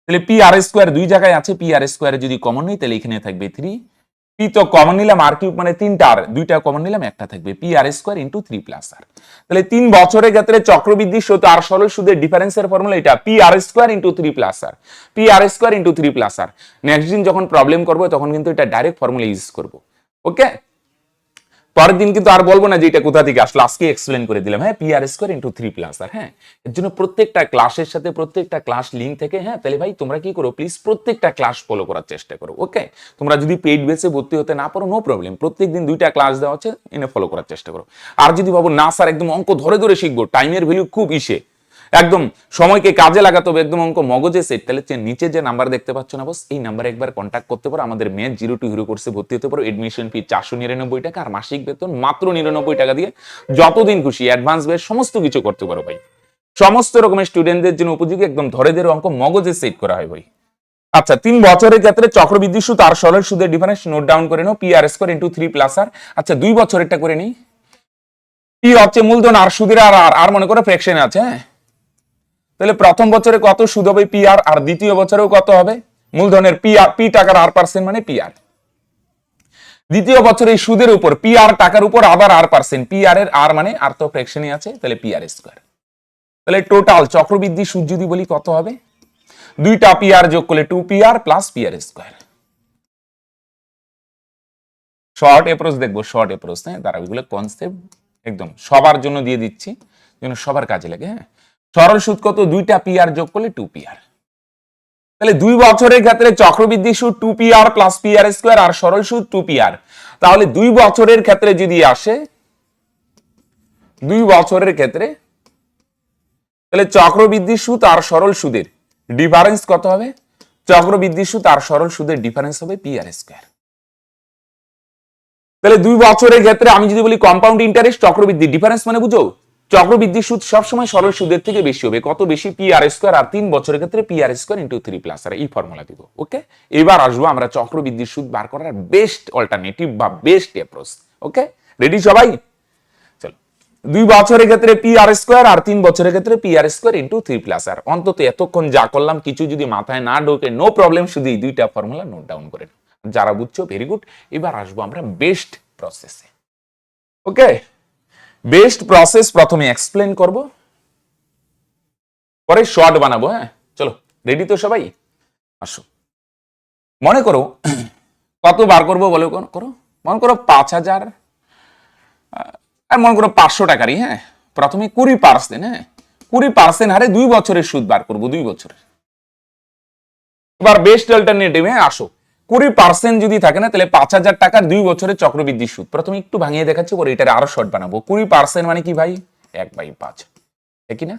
তাহলে পি আর স্কয়ার দুই জায়গায় আছে, পি আর স্কয়ারে যদি কমন নেই তাহলে এখানে থাকবে 3, পি তো কমন নিলাম, আর কিউব মানে 3টা, আর 2টা কমন নিলাম, একটা থাকবে P R square into 3 plus আর। তাহলে 3 বছরের ক্ষেত্রে চক্রবৃদ্ধি সুদ আর সরল সুদের ডিফারেন্সের ফর্মুলা এটা, P R square into 3 plus আর, P R square into 3 plus আর। নেক্সট দিন যখন প্রবলেম করব তখন কিন্তু এটা ডাইরেক্ট ফর্মুলা ইউজ করব। ওকে, পরের দিন কিন্তু আর বলবো না যে এটা কোথা থেকে আসলো, আজকে এক্সপ্লেন করে দিলাম। হ্যাঁ, P R square into 3 plus আর। হ্যাঁ, এর জন্য প্রত্যেকটা ক্লাসের সাথে প্রত্যেকটা ক্লাস লিংক থেকে, হ্যাঁ তাহলে ভাই তোমরা কি করো, প্লিজ প্রত্যেকটা ক্লাস ফলো করার চেষ্টা করো। ওকে, তোমরা যদি পেইড বেসে ভর্তি হতে না পারো নো প্রবলেম, প্রত্যেকদিন 2টা ক্লাস দেওয়া হচ্ছে, এনে ফলো করার চেষ্টা করো। আর যদি ভাবো না স্যার একদম অঙ্ক ধরে ধরে শিখবো, টাইমের ভ্যালু খুব ইসে, একদম সময়কে কাজে লাগাতে হবে, একদম অঙ্ক মগজে সেট, তাহলে নিচে যে নাম্বার দেখতে পাচ্ছ না বস, এই নাম্বারে একবার কন্ট্যাক্ট করতে পারো। আমাদের ম্যাথ 0 টু হিরো কোর্সে ভর্তি হতে পারো। এডমিশন ফি 499 টাকা, আর মাসিক বেতন মাত্র 99 টাকা দিয়ে যতদিন খুশি অ্যাডভান্স বেস সমস্ত কিছু করতে পারো ভাই। সমস্ত রকমের স্টুডেন্টদের জন্য উপযোগী, একদম ধরে ধরে অঙ্ক মগজে সেট করা হয় ভাই। আচ্ছা, 3 বছরের ক্ষেত্রে চক্রবৃদ্ধি সুদ আর সরল সুদের ডিফারেন্স নোট ডাউন করে নাও, P R square into 3 plus আর। আচ্ছা, 2 বছরেরটা করে নেই, পি হচ্ছে মূলধন আর সুদের আর মনে করে ফ্র্যাকশন আছে। হ্যাঁ, তাহলে প্রথম বছরে কত সুদ হবে পি আর দ্বিতীয় বছরেও কত হবে, মূলধনের পি টাকার আর পার্সেন্ট মানে পি আর। দ্বিতীয় বছরে এই সুদের উপর পি আর টাকার উপর আবার আর পার্সেন্ট, পি আর এর আর মানে আর তো ফ্র্যাকশনই আছে, তাহলে পি আর স্কয়ার। তাহলে টোটাল চক্রবৃদ্ধি সুদ যদি বলি কত হবে, 2টা পি আর যোগ করলে 2 P R plus P R square. Short approach দেখবো, শর্ট অ্যাপ্রোচ। হ্যাঁ, তারা ওইগুলো কনসেপ্ট একদম সবার জন্য দিয়ে দিচ্ছি, যেন সবার কাজে লাগে। হ্যাঁ, সরল সুদ কত, 2টা পি আর যোগ করলে 2 পি আর। তাহলে 2 বছরের ক্ষেত্রে চক্রবৃদ্ধি সুদ 2 P R plus P R square, আর সরল সুদ 2 পি আর। তাহলে 2 বছরের ক্ষেত্রে যদি আসে, 2 বছরের ক্ষেত্রে তাহলে চক্রবৃদ্ধি সুদ আর সরল সুদের ডিফারেন্স কত হবে, চক্রবৃদ্ধি সুদ আর সরল সুদের ডিফারেন্স হবে পি আর স্কয়ার। তাহলে 2 বছরের ক্ষেত্রে আমি যদি বলি কম্পাউন্ড ইন্টারেস্ট চক্রবৃদ্ধি ডিফারেন্স মানে বুঝো, চক্রবৃদ্ধি সুদ সবসময় সরল সুদের থেকে বেশি হবে, কত বেশি, পি আর স্কয়ার, আর 3 বছরের ক্ষেত্রে P R square into 3 plus আর, এই ফর্মুলা দিব। ওকে, এবার আসবো আমরা চক্রবৃদ্ধি সুদ বার করার বেস্ট অল্টারনেটিভ বা বেস্ট অ্যাপ্রোচ। ওকে, রেডি সবাই? চলো, 2 বছরের ক্ষেত্রে পি আর স্কয়ার, আর 3 বছরের ক্ষেত্রে P R square into 3 plus আর। অন্তত এতক্ষণ যা করলাম কিছু যদি মাথায় না ঢোকে নো প্রবলেম, শুধু এই 2টা ফর্মুলা নোট ডাউন করে নাও। যারা বুঝছো ভেরি গুড। এবার আসবো আমরা বেস্ট প্রসেসে। ওকে, বেস্ট প্রসেস প্রথমে এক্সপ্লেন করব, পরে শর্ট বানাবো। হ্যাঁ, চলো রেডি তো সবাই? আসো, মনে করো কত বার করবো বলো, করো মনে করো 5000, আর মনে করো 500 টাকারই। হ্যাঁ, প্রথমে 20%, হ্যাঁ 20% হারে 2 বছরের সুদ বার করবো, 2 বছরের। এবার বেস্ট অল্টারনেটিভে আসো। 20% যদি থাকে না, তাহলে 5,000 টাকার 2 বছরের চক্রবৃদ্ধি সুদ। প্রথমে একটু ভাঙিয়ে দেখাচ্ছি, পরে এটার আরো শর্ট বানাবো। 20% মানে কি ভাই? 1/5, ঠিক না?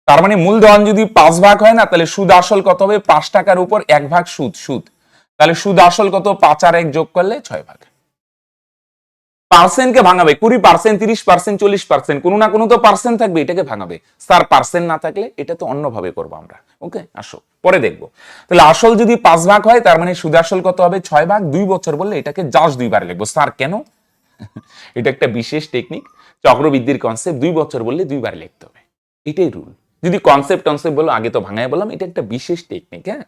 তার মানে মূলধন যদি 5 ভাগ হয় না, তাহলে সুদ আসল কত হবে? 5 টাকার উপর 1 ভাগ সুদ। তাহলে সুদ আসল কত? 5 আর 1 যোগ করলে 6 ভাগ। পার্সেন্টকে ভাঙাবে, 20%, 30%, 40%, কোনো না কোনো তো পার্সেন্ট থাকবে, এটাকে ভাঙাবে। স্যার পার্সেন্ট না থাকলে এটা তো অন্যভাবে করবো আমরা। ওকে, আসো পরে দেখবো। তাহলে আসল যদি 5 ভাগ হয়, তার মানে সুদ আসল কত হবে? 6 ভাগ। 2 বছর বললে এটাকে জাস্ট 2 বার লিখবো। স্যার কেন? এটা একটা বিশেষ টেকনিক, চক্রবৃদ্ধির কনসেপ্ট। 2 বছর বললে 2 বার লিখতে হবে, এটাই রুল। যদি কনসেপ্ট বলো, আগে তো ভাঙায় বললাম, এটা একটা বিশেষ টেকনিক। হ্যাঁ,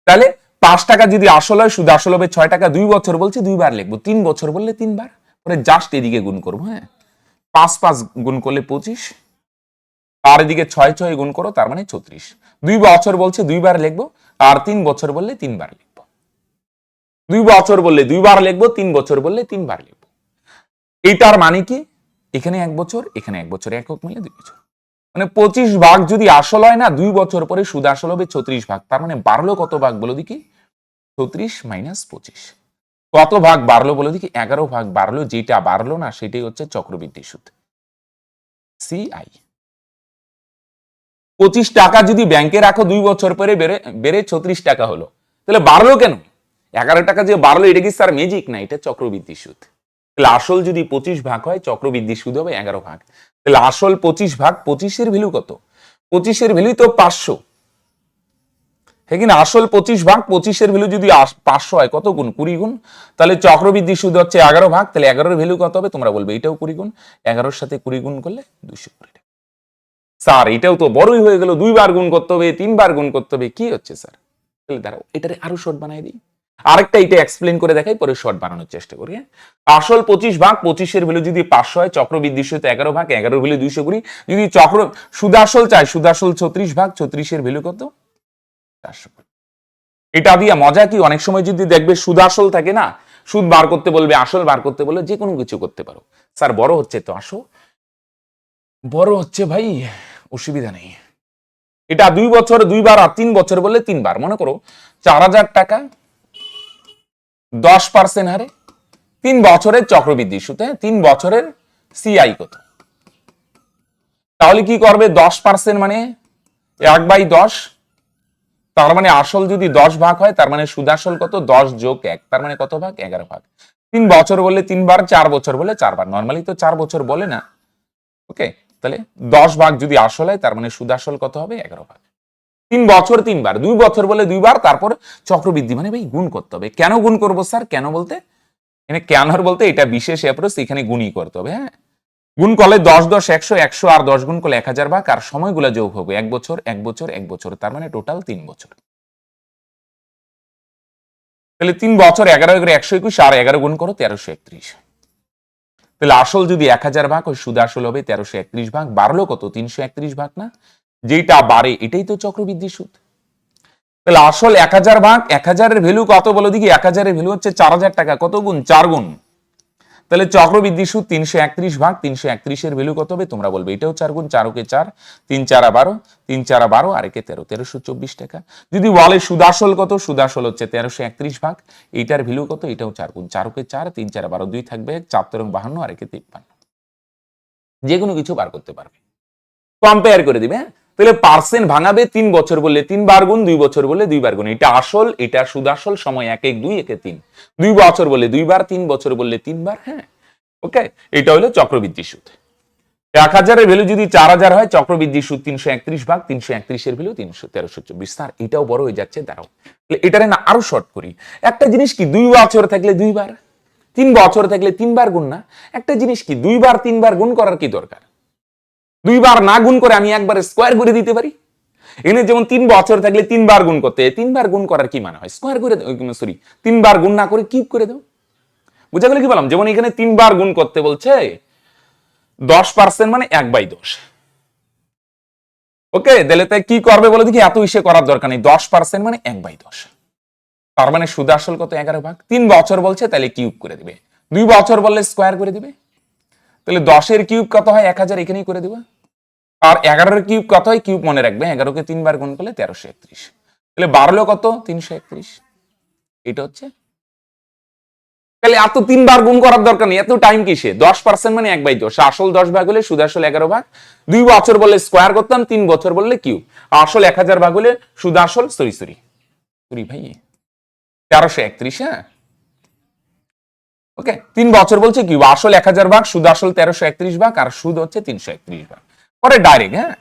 তাহলে 5 টাকা যদি আসল হয়, সুদ আসল হবে 6 টাকা। 2 বছর বলছি 2 বার লিখবো। 3 বছর বললে 3 বার, পরে জাস্ট এদিকে গুণ করবো। হ্যাঁ, 5 5 গুণ করলে 25, আর এদিকে 6 6 গুণ করো, তার মানে 36। 2 বছর বলছে 2 বার লিখবো, আর 3 বছর বললে 3 বার লিখবো। 2 বছর বললে 2 বার লিখবো, 3 বছর বললে 3 বার লিখবো। এটার মানে কি? এখানে 1 বছর, এখানে 1 বছর, একক মিলে 2 বছর। মানে 25 ভাগ যদি আসল হয় না, 2 বছর পরে সুদ আসল হবে 36 ভাগ। তার মানে বাড়লো কত ভাগ বলো দেখি? 36 মাইনাস 25। কত ভাগ বাড়লো বলো দেখি? 11 ভাগ বাড়লো। যেটা বাড়লো না, সেটাই হচ্ছে চক্রবৃদ্ধি সুদ, সিআই। 25 টাকা যদি ব্যাংকে রাখো, 2 বছর পরে বেড়ে 36 টাকা হলো, তাহলে বাড়লো কেন? 11 টাকা যে বাড়লো, এটা কি স্যার ম্যাজিক? না, এটা চক্রবৃদ্ধি সুদ। তাহলে আসল যদি 25 ভাগ হয়, চক্রবৃদ্ধি সুদ হবে 11 ভাগ। তাহলে আসল 25 ভাগ, 25 এর ভ্যালু কত? 25 এর ভ্যালু তো 500। হ্যাঁ কিনা? আসল 25 ভাগ 25 এর ভ্যালু যদি 500 হয়, কত গুণ? 20 গুণ। তাহলে চক্রবৃদ্ধি সুদ হচ্ছে 11 ভাগ। তাহলে 11 এর ভ্যালু কত হবে? তোমরা বলবে এটাও 20 গুণ। 11 এর সাথে 20 গুণ করলে 220 টাকা। স্যার এটাও তো বড়ই হয়ে গেল, 2 বার গুণ করতে হবে, 3 বার গুণ করতে হবে, কি হচ্ছে স্যার? তাহলে দাঁড়াও, এটারে আরো শর্ট বানাই দিই। আরেকটা এটা এক্সপ্লেন করে দেখাই, পরে শর্ট বানানোর চেষ্টা করি। আসল 25 ভাগ 25 এর ভ্যালু যদি 500 হয়, চক্রবৃদ্ধি সুদ 11 ভাগ, 11 এর ভ্যালু 220। যদি সুদাসল চাই, সুদাসল 36 ভাগ, 36 এর ভ্যালু কত? 400। এটা দিয়ে মজা কি, অনেক সময় যদি দেখবে সুদ আসল থাকে না, সুদ বার করতে বলবে, আসল বার করতে বলবে, যে কোনো কিছু করতে পারো। স্যার বড় হচ্ছে তো আসো, বড় হচ্ছে ভাই, অসুবিধা নেই। এটা 2 বছর 2 বার, আর 3 বছর বললে 3 বার। মনে করো 4000 টাকা 10% হারে 3 বছরের চক্রবৃদ্ধি সুদ। 3 বছরের সিআই কত? তাহলে কি করবে? 10% মানে 1/10। তার মানে আসল যদি 10 ভাগ হয়, তার মানে সুদ আসল কত? 10 যোগ 1, তার মানে কত ভাগ? 11 ভাগ। 3 বছর বললে 3 বার, 4 বছর বলে 4 বার। নরমালি তো 4 বছর বলে না। ওকে, তাহলে 10 ভাগ যদি আসল হয়, তার মানে সুদ আসল কত হবে? 11 ভাগ। 3 বছর 3 বার, 2 বছর বলে 2 বার, তারপর চক্রবৃদ্ধি মানে ভাই গুণ করতে হবে। কেন গুণ করবো স্যার? কেন বলতে, এখানে কেন বলতে এটা বিশেষ অ্যাপ্রোচ, এখানে গুণই করতে হবে। হ্যাঁ, গুণ করলে 10 10 100, 100 আর 10 গুণ করলে 1000 ভাগ, আর সময়গুলো যোগ হবে 1 বছর 1 বছর 1 বছর, তার মানে টোটাল 3 বছর। তাহলে 3 বছর 11 করে 121, আর 11 গুণ করো 1331। তাহলে আসল যদি 1000 ভাগ, ওই সুদ আসল হবে 1331 ভাগ। বাড়লো কত? 331 ভাগ না? যেটা বাড়ে এটাই তো চক্রবৃদ্ধি সুদ। তাহলে আসল 1000 ভাগ, 1000 এর ভ্যালু কত বলো দেখি? 1000 এর ভ্যালু হচ্ছে 4000 টাকা। কত গুণ? 4 গুণ। তাহলে চক্রবৃদ্ধি সুদ 331 ভাগ, 331 এর ভ্যালু কত হবে? তোমরা বলবে এটাও 4 গুণ। 4 কে 4, 3 4 12, 3 4 12, আর একে 13, 1324 টাকা। যদি বলে সুদ আসল কত? সুদ আসল হচ্ছে 1331 ভাগ, এইটার ভ্যালু কত? এটাও 4 গুণ। 4 কে 4, 3 4 12, 2 থাকবে 4 13 52, আর একে 53। যে কোনো কিছু বার করতে পারবে, কম্পেয়ার করে দিবে। তাহলে পার্সেন্ট ভাঙাবে, 3 বছর বললে 3 বার গুণ, 2 বছর বললে 2 বার গুণ। এটা আসল, এটা সুদ আসল, সময় 1 1 2 1 3। 2 বছর বললে 2 বার, 3 বছর বললে 3 বার। হ্যাঁ, ওকে, এটা হলো চক্রবৃদ্ধি সুদ। 1000 এর ভ্যালু যদি 4000 হয়, চক্রবৃদ্ধি সুদ 331 ভাগ, 331 এর ভ্যালু 1324। স্যার এটাও বড় হয়ে যাচ্ছে, দাঁড়াও এটারে না আরো শর্ট করি। একটা জিনিস কি 2 বছর থাকলে 2 বার, 3 বছর থাকলে 3 বার গুণ না? একটা জিনিস কি 2 বার 3 বার গুণ করার কি দরকার? 2 বার না গুণ করে আমি একবার স্কোয়ার করে দিতে পারি। এখানে যেমন 3 বছর থাকলে 3 বার গুণ করতে, 3 বার গুণ করার কি মানে হয়? স্কোয়ার করে, সরি 3 বার গুণ না করে কিউব করে দাও। বুঝা গেল কি বললাম? যেমন এখানে 3 বার গুণ করতে বলছে, 10% মানে 1/10। ওকে, তাহলে তাই কি করবে বলে দেখি? এত ইসে করার দরকার নেই। 10% মানে 1/10, তার মানে সুদ আসল কত? 11 ভাগ। 3 বছর বলছে, তাহলে কিউব করে দিবে। 2 বছর বললে স্কোয়ার করে দিবে। তাহলে 10 এর কিউব কত হয়? 1000, এখানেই করে দিবে। আর 11 এর কিউব কত হয়? কিউব মনে রাখবে, 11 কে 3 বার গুণ করলে 1331। তাহলে বাড়লো কত 331, এটা হচ্ছে। তাহলে এত 3 বার গুণ করার দরকার নেই, এত টাইম কিসে? 10% মানে 1/10, আসল 10 ভাগ হলে সুদ আসল 11 ভাগ, 2 বছর বললে স্কোয়ার করতাম, 3 বছর বললে কিউব, আসল 1000 ভাগ হলে সুদ আসল সরি ভাই 1331, হ্যাঁ ওকে। 3 বছর বলছে কিউব, আসল 1000 ভাগ, সুদ আসল 1331 ভাগ, আর সুদ হচ্ছে 331 ভাগ, পরে ডাইরেক্ট। হ্যাঁ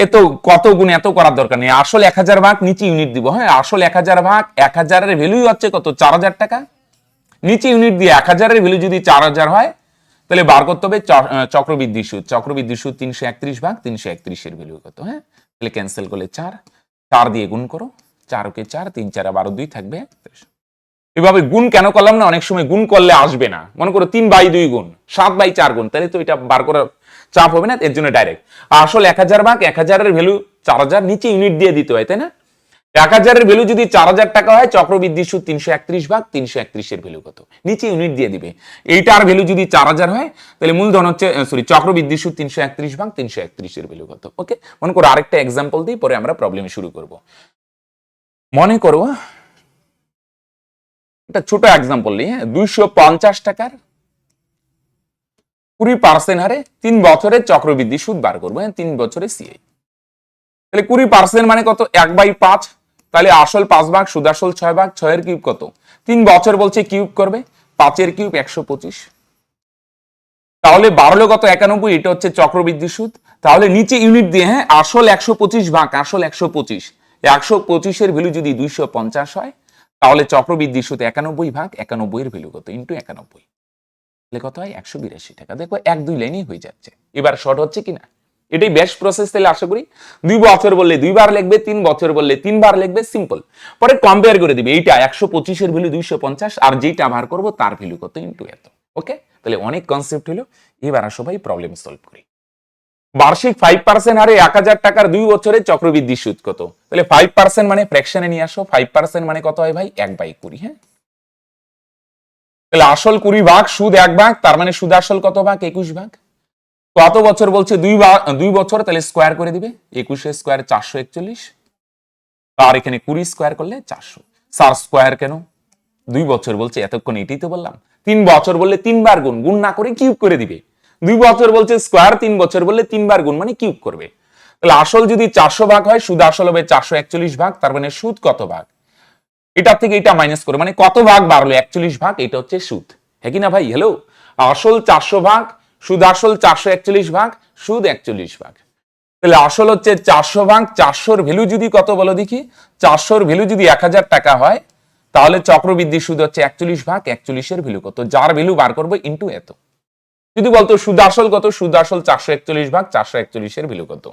এ তো কত গুণ এত করার দরকার নেই, আসল 1000 ভাগ, নিচে ইউনিট দিব। হ্যাঁ আসল 1000 ভাগ, 1000 এর ভ্যালুই হচ্ছে কত 4000 টাকা, নিচে ইউনিট দিয়ে 1000 এর ভ্যালু যদি 4000 হয় তাহলে বার করতে হবে চক্রবৃদ্ধি সুদ। চক্রবৃদ্ধি সুদ 331 ভাগ 331 এর ভ্যালু কত? হ্যাঁ তাহলে ক্যান্সেল করলে 4 দিয়ে গুণ করো, 4 কে 4, 3 4 12, 2 থাকবে। এভাবে গুণ কেন করলাম না, অনেক সময় গুণ করলে আসবে না, মনে করো 3/2 গুণ, 7/4 গুণ, তাহলে তো এটা বার করার চাপ হবে না, এর জন্য ডাইরেক্ট আসল 1000 ভাগ 1000 এর ভ্যালু 4000, নিচে ইউনিট দিয়ে দিতে হয়, তাই না? 1000 এর ভ্যালু যদি 4000 টাকা হয়, চক্রবৃদ্ধি সুদ 331 ভাগ 331 এর ভ্যালু কত? নিচে ইউনিট দিয়ে দিবে। এইটার ভ্যালু যদি 4000 হয় তাহলে মূলধন হচ্ছে চক্রবৃদ্ধি সুদ 331 ভাগ 331 এর ভ্যালু কত? ওকে, মনে করো আরেকটা এক্সাম্পল দিই, পরে আমরা প্রবলেম শুরু করব। মনে করো এটা ছোট এক্সাম্পল নেই, হ্যাঁ 250 টাকার 20% হারে 3 বছরের চক্রবৃদ্ধি সুদ বার করবো, হ্যাঁ 3 বছরের সিআই। তাহলে 20% মানে কত? 1/5, তাহলে আসল 5 ভাগ, সুদ আসল 6 ভাগ, 6 এর কিউব কত? 3 বছর বলছে কিউব করবে, 5 এর কিউব 125, তাহলে বাড়লো কত 91, এটা হচ্ছে চক্রবৃদ্ধি সুদ। তাহলে নিচে ইউনিট দিয়ে, হ্যাঁ আসল 125 ভাগ আসল 125, 125 এর ভ্যালু যদি 250 হয় তাহলে চক্রবৃদ্ধি সুদ 91 ভাগ 91 এর ভ্যালু কত? ইন্টু 91, তাহলে কত হয়? 182 টাকা। দেখো 1-2 লাইনেই হয়ে যাচ্ছে। এবার শর্ট হচ্ছে কিনা, এটাই বেস্ট প্রসেস। তাহলে আশা করি 2 বছর বললে 2 বার লিখবে, 3 বছর বললে 3 বার লিখবে, সিম্পল। পরে কম্পেয়ার করে দিবে, এইটা 125 এর ভ্যালু 250, আর যেটা বার করব তার ভ্যালু কত ইনটু এত। ওকে, তাহলে অনেক কনসেপ্ট হলো। এবার আসো ভাই প্রবলেম সলভ করি। বার্ষিক 5% হারে 1000 টাকার 2 বছরের চক্রবৃদ্ধি সুদ কত? তাহলে 5% মানে ফ্র্যাকশনে নিয়ে আসো, 5% মানে কত হয় ভাই? 1/20। হ্যাঁ তাহলে আসল 20 ভাগ, সুদ 1 ভাগ, তার মানে সুদ আসল কত ভাগ? 21 ভাগ। কত বছর বলছে? 2 বছর, তাহলে স্কোয়ার করে দিবে, 21 স্কোয়ার 441, আর এখানে 20 স্কোয়ার করলে 400। স্যার স্কোয়ার কেন? 2 বছর বলছে, এতক্ষণ এটাই তো বললাম। 3 বছর বললে 3 বার গুণ, গুণ না করে কিউব করে দিবে। 2 বছর বলছে স্কোয়ার, 3 বছর বললে 3 বার গুণ মানে কিউব করবে। তাহলে আসল যদি 400 ভাগ হয়, সুদ আসল হবে 441 ভাগ, তার মানে সুদ কত ভাগ? এটা থেকে এটা মাইনাস করে, মানে কত ভাগ বাড়লো? 41 ভাগ, এটা হচ্ছে সুদ। হ্যাঁ কি না ভাই? হ্যালো, আসল 400 ভাগ, সুদ আসল 441 ভাগ, সুদ 41 ভাগ। তাহলে আসল হচ্ছে 400 ভাগ, 400 ভ্যালু যদি কত বলো দেখি? 400 ভ্যালু যদি 1000 টাকা হয় তাহলে চক্রবৃদ্ধি সুদ হচ্ছে 41 ভাগ 41 এর ভ্যালু কত? যার ভ্যালু বার করবো ইনটু এত। যদি বলতো সুদ আসল কত? সুদ আসল 441 ভাগ 441 এর ভ্যালু কত?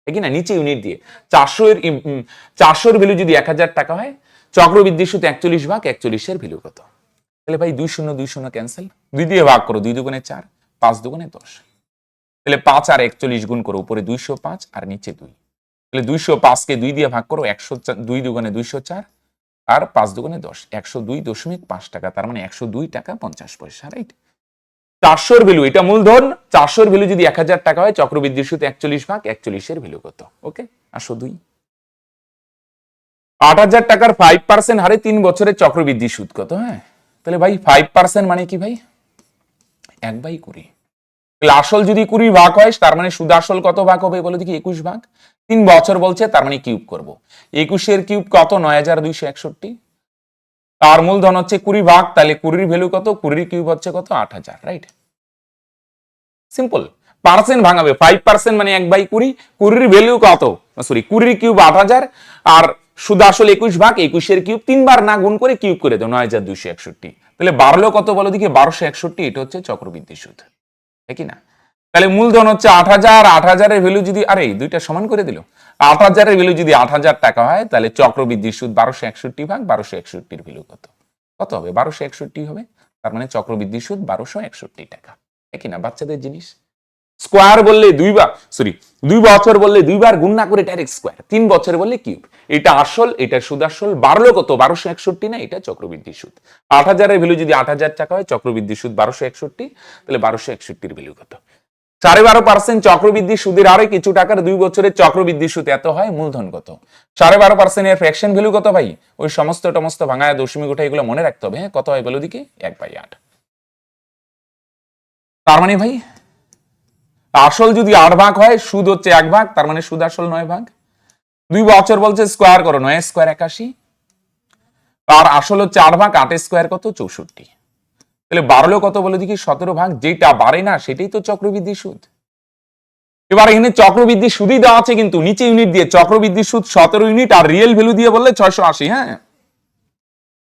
ঠিক না, নিচে ইউনিট দিয়ে 400 এর ভ্যালু যদি 1000 টাকা হয়, চক্রবৃদ্ধি সুদ 41 ভাগ 41 এর ভ্যালু কত? তাহলে ভাই 2 শূন্য 2 শূন্য ক্যান্সেল, 2 দিয়ে ভাগ করো, 2 দুগুণে 4, 5 দুগুণে 10। তাহলে 5 আর 41 গুণ করো, উপরে 205 আর নিচে 2। তাহলে 205 কে 2 দিয়ে ভাগ করো, 104, 2 দুগুণে 204 আর 5 দুগুণে 10, 102.5 টাকা, তার মানে 102 টাকা 50 পয়সা, রাইট? 400 এর ভ্যালু, এটা মূলধন, 400 এর ভ্যালু যদি 1000 টাকা হয়, চক্রবৃদ্ধি সুদ 41 ভাগ 41 এর ভ্যালু কত? ওকে, আসো 2। 8000 টাকার 5% হারে 3 বছরের চক্রবৃদ্ধি সুদ কত? হ্যাঁ তাহলে ভাই 5% মানে কি ভাই? 1/20। তাহলে আসল যদি 20 ভাগ হয়, তার মানে সুদ আসল কত ভাগ হবে বলো দেখি? 21 ভাগ। 3 বছর বলছে, তার মানে কিউব করব। 21 এর কিউব কত? 9261। তার মূলধন হচ্ছে 20 ভাগ, তাহলে 20 ভ্যালু কত? 20 কিউব হচ্ছে কত? 8000, রাইট? সিম্পল। পার্সেন্ট ভাঙাবে, 5% মানে 1/20, 20 ভ্যালু কত? সরি, 20 কিউব 8000, আর সুদ আসল 21 ভাগ 21 এর কিউব, 3 বার না গুণ করে কিউব করে দাও, 9261। তাহলে বাড়লো কত বলো দেখি? 1261, এটা হচ্ছে চক্রবৃদ্ধি সুদ, ঠিক না? তাহলে মূলধন হচ্ছে 8000, 8000 এর ভ্যালু যদি, আরে দুইটা সমান করে দিল, 8000 এর ভ্যালু যদি 8000 টাকা হয়, তাহলে চক্রবৃদ্ধি সুদ 1261 ভাগ 1261 এর ভ্যালু কত? কত হবে? 1261 হবে, তার মানে চক্রবৃদ্ধি সুদ 1261 টাকা। একই না, বাচ্চাদের জিনিস। স্কোয়ার বললে 2 বার, সরি 2 বছর বললে 2 বার গুণ না করে ডাইরেক্ট স্কোয়ার, 3 বছর বললে কিউব। এটা আসল, এটা সুদ আসল, বাড়লো কত? 1261 না, এটা চক্রবৃদ্ধি সুদ। 8000 এর ভ্যালু যদি 8000 টাকা হয়, চক্রবৃদ্ধি সুদ 1261, তাহলে 1261 এর ভ্যালু কত? 12.5% চক্রবৃদ্ধি সুদের হারে কিছু টাকার 2 বছরের চক্রবৃদ্ধি সুদ এত হয়, মূলধন কত? 12.5% এর ফ্র্যাকশন ভ্যালু কত ভাই? ওই সমস্ত টমস্ত ভাঙায় দশমিক উঠে এগুলো মনে রাখতে হবে। হ্যাঁ, কত হয় বলো দিকে? 1/8। তার মানে ভাই আসল যদি 8 ভাগ হয়, সুদ হচ্ছে 1 ভাগ, তার মানে সুদ আসল 9 ভাগ। 2 বছর বলছে স্কোয়ার করো, 9 স্কোয়ার 81, আর আসল হচ্ছে 8 ভাগ, 8 স্কোয়ার কত? 64। তাহলে বাড়লো কত বলে দেখি? 17 ভাগ। যেটা বাড়ে না সেটাই তো চক্রবৃদ্ধি সুদ। এবার এখানে চক্রবৃদ্ধি সুদই দেওয়া আছে, কিন্তু নিচে ইউনিট দিয়ে চক্রবৃদ্ধি সুদ 17 ইউনিট, আর রিয়েল ভ্যালু দিয়ে বললে 680। হ্যাঁ,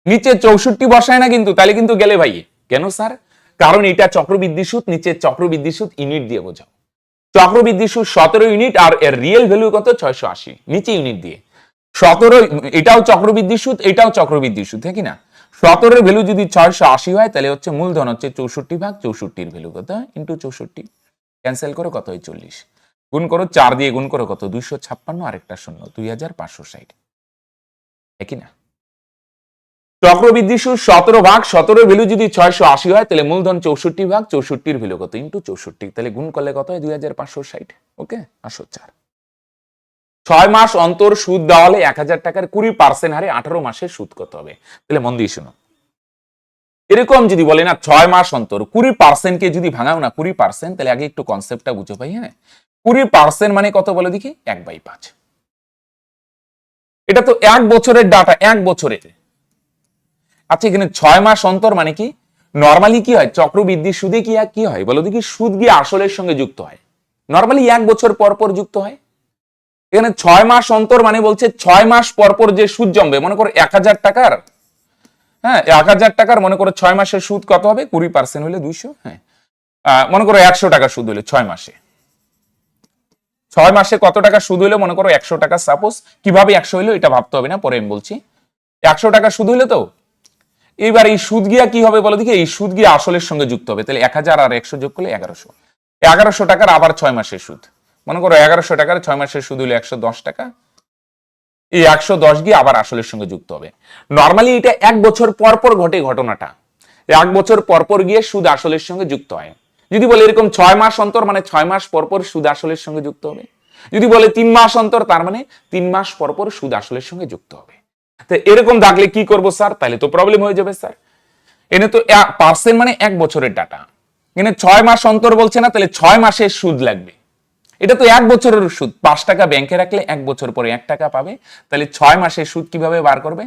নিচে 64 বসায় না কিন্তু, তাহলে কিন্তু গেলে ভাই। কেন স্যার? কারণ এটা চক্রবৃদ্ধি সুদ, নিচে চক্রবৃদ্ধি সুদ ইউনিট দিয়ে বোঝাও। চক্রবৃদ্ধি সুদ 17 ইউনিট, আর এর রিয়েল ভ্যালু কত? 680, নিচে ইউনিট দিয়ে 17। এটাও চক্রবৃদ্ধি সুদ, এটাও চক্রবৃদ্ধি সুদ, ঠিক না? 17 এর ভ্যালু যদি 680 হয়, তাহলে হচ্ছে মূলধন হচ্ছে 64 ভাগ 64 এর ভ্যালু কত? ইনটু 64, ক্যান্সেল করো, কত হয়? 40। গুণ করো 4 দিয়ে, গুণ করো কত? 256, আরেকটা শূন্য, 2560, একই না? চক্রবৃদ্ধি সুদ 17 ভাগ 17 এর ভ্যালু যদি 680 হয়, তাহলে মূলধন 64 ভাগ 64 এর ভ্যালু কত? ইনটু 64, তাহলে গুণ করলে কত হয়? 2560। ওকে, 4। 6 মাস অন্তর সুদ দেওয়া হলে 1000 টাকার 20% হারে 18 মাসের সুদ কত হবে? তাহলে মন দিয়ে শোনো, এরকম যদি বলে না 6 মাস অন্তর 20% কে যদি ভাঙাও না 20%, তাহলে আগে একটু কনসেপ্টটা বুঝো ভাই। হ্যাঁ, 20% মানে কত বলে দেখি? 1/5। এটা তো 1 বছরের ডাটা, 1 বছরের। আচ্ছা, এখানে 6 মাস অন্তর মানে কি? নরমালি কি হয়? চক্রবৃদ্ধি সুদে কি হয় বলো দেখি? সুদ গিয়ে আসলের সঙ্গে যুক্ত হয়। নরমালি 1 বছর পর পর যুক্ত হয়। এখানে 6 মাস অন্তর মানে বলছে 6 মাস পর পর যে সুদ জমবে, মনে করো 1000 টাকার, হ্যাঁ 1000 টাকার, মনে করো 6 মাসের সুদ কত হবে? 20% হলে 200। হ্যাঁ, মনে করো 100 টাকা সুদ হলে 6 মাসে, 6 মাসে কত টাকা সুদ হইলো? মনে করো 100 টাকা। সাপোজ, কিভাবে 100 হইলো এটা ভাবতে হবে না, পরে আমি বলছি। 100 টাকা সুদ হইলো তো, এইবার এই সুদ গিয়া কি হবে বলো দেখি? এই সুদ গিয়া আসলের সঙ্গে যুক্ত হবে। তাহলে 1000 আর 100 যোগ করলে 1100। 1100 টাকার আবার 6 মাসের সুদ, মনে করো 1100 টাকার 6 মাসের সুদ হলো 110 টাকা। এই 110 গিয়ে আবার আসলের সঙ্গে যুক্ত হবে। নরমালি এটা 1 বছর পর পর ঘটে ঘটনাটা। 1 বছর পর পর গিয়ে সুদ আসলের সঙ্গে যুক্ত হয়। যদি বলে এরকম 6 মাস অন্তর, মানে 6 মাস পর পর সুদ আসলের সঙ্গে যুক্ত হবে। যদি বলে 3 মাস অন্তর, তার মানে 3 মাস পর পর সুদ আসলের সঙ্গে যুক্ত হবে। তো এরকম থাকলে কি করব স্যার? তাহলে তো প্রবলেম হয়ে যাবে স্যার। এনে তো পার্সেন্ট মানে 1 বছরের ডাটা, এনে 6 মাস অন্তর বলছে না, তাহলে 6 মাসের সুদ লাগবে। এটা তো 1 বছরের সুদ, 5 টাকা ব্যাংকে রাখলে 1 বছর পরে 1 টাকা পাবে। তাহলে 6 মাসের সুদ কিভাবে বার করবে?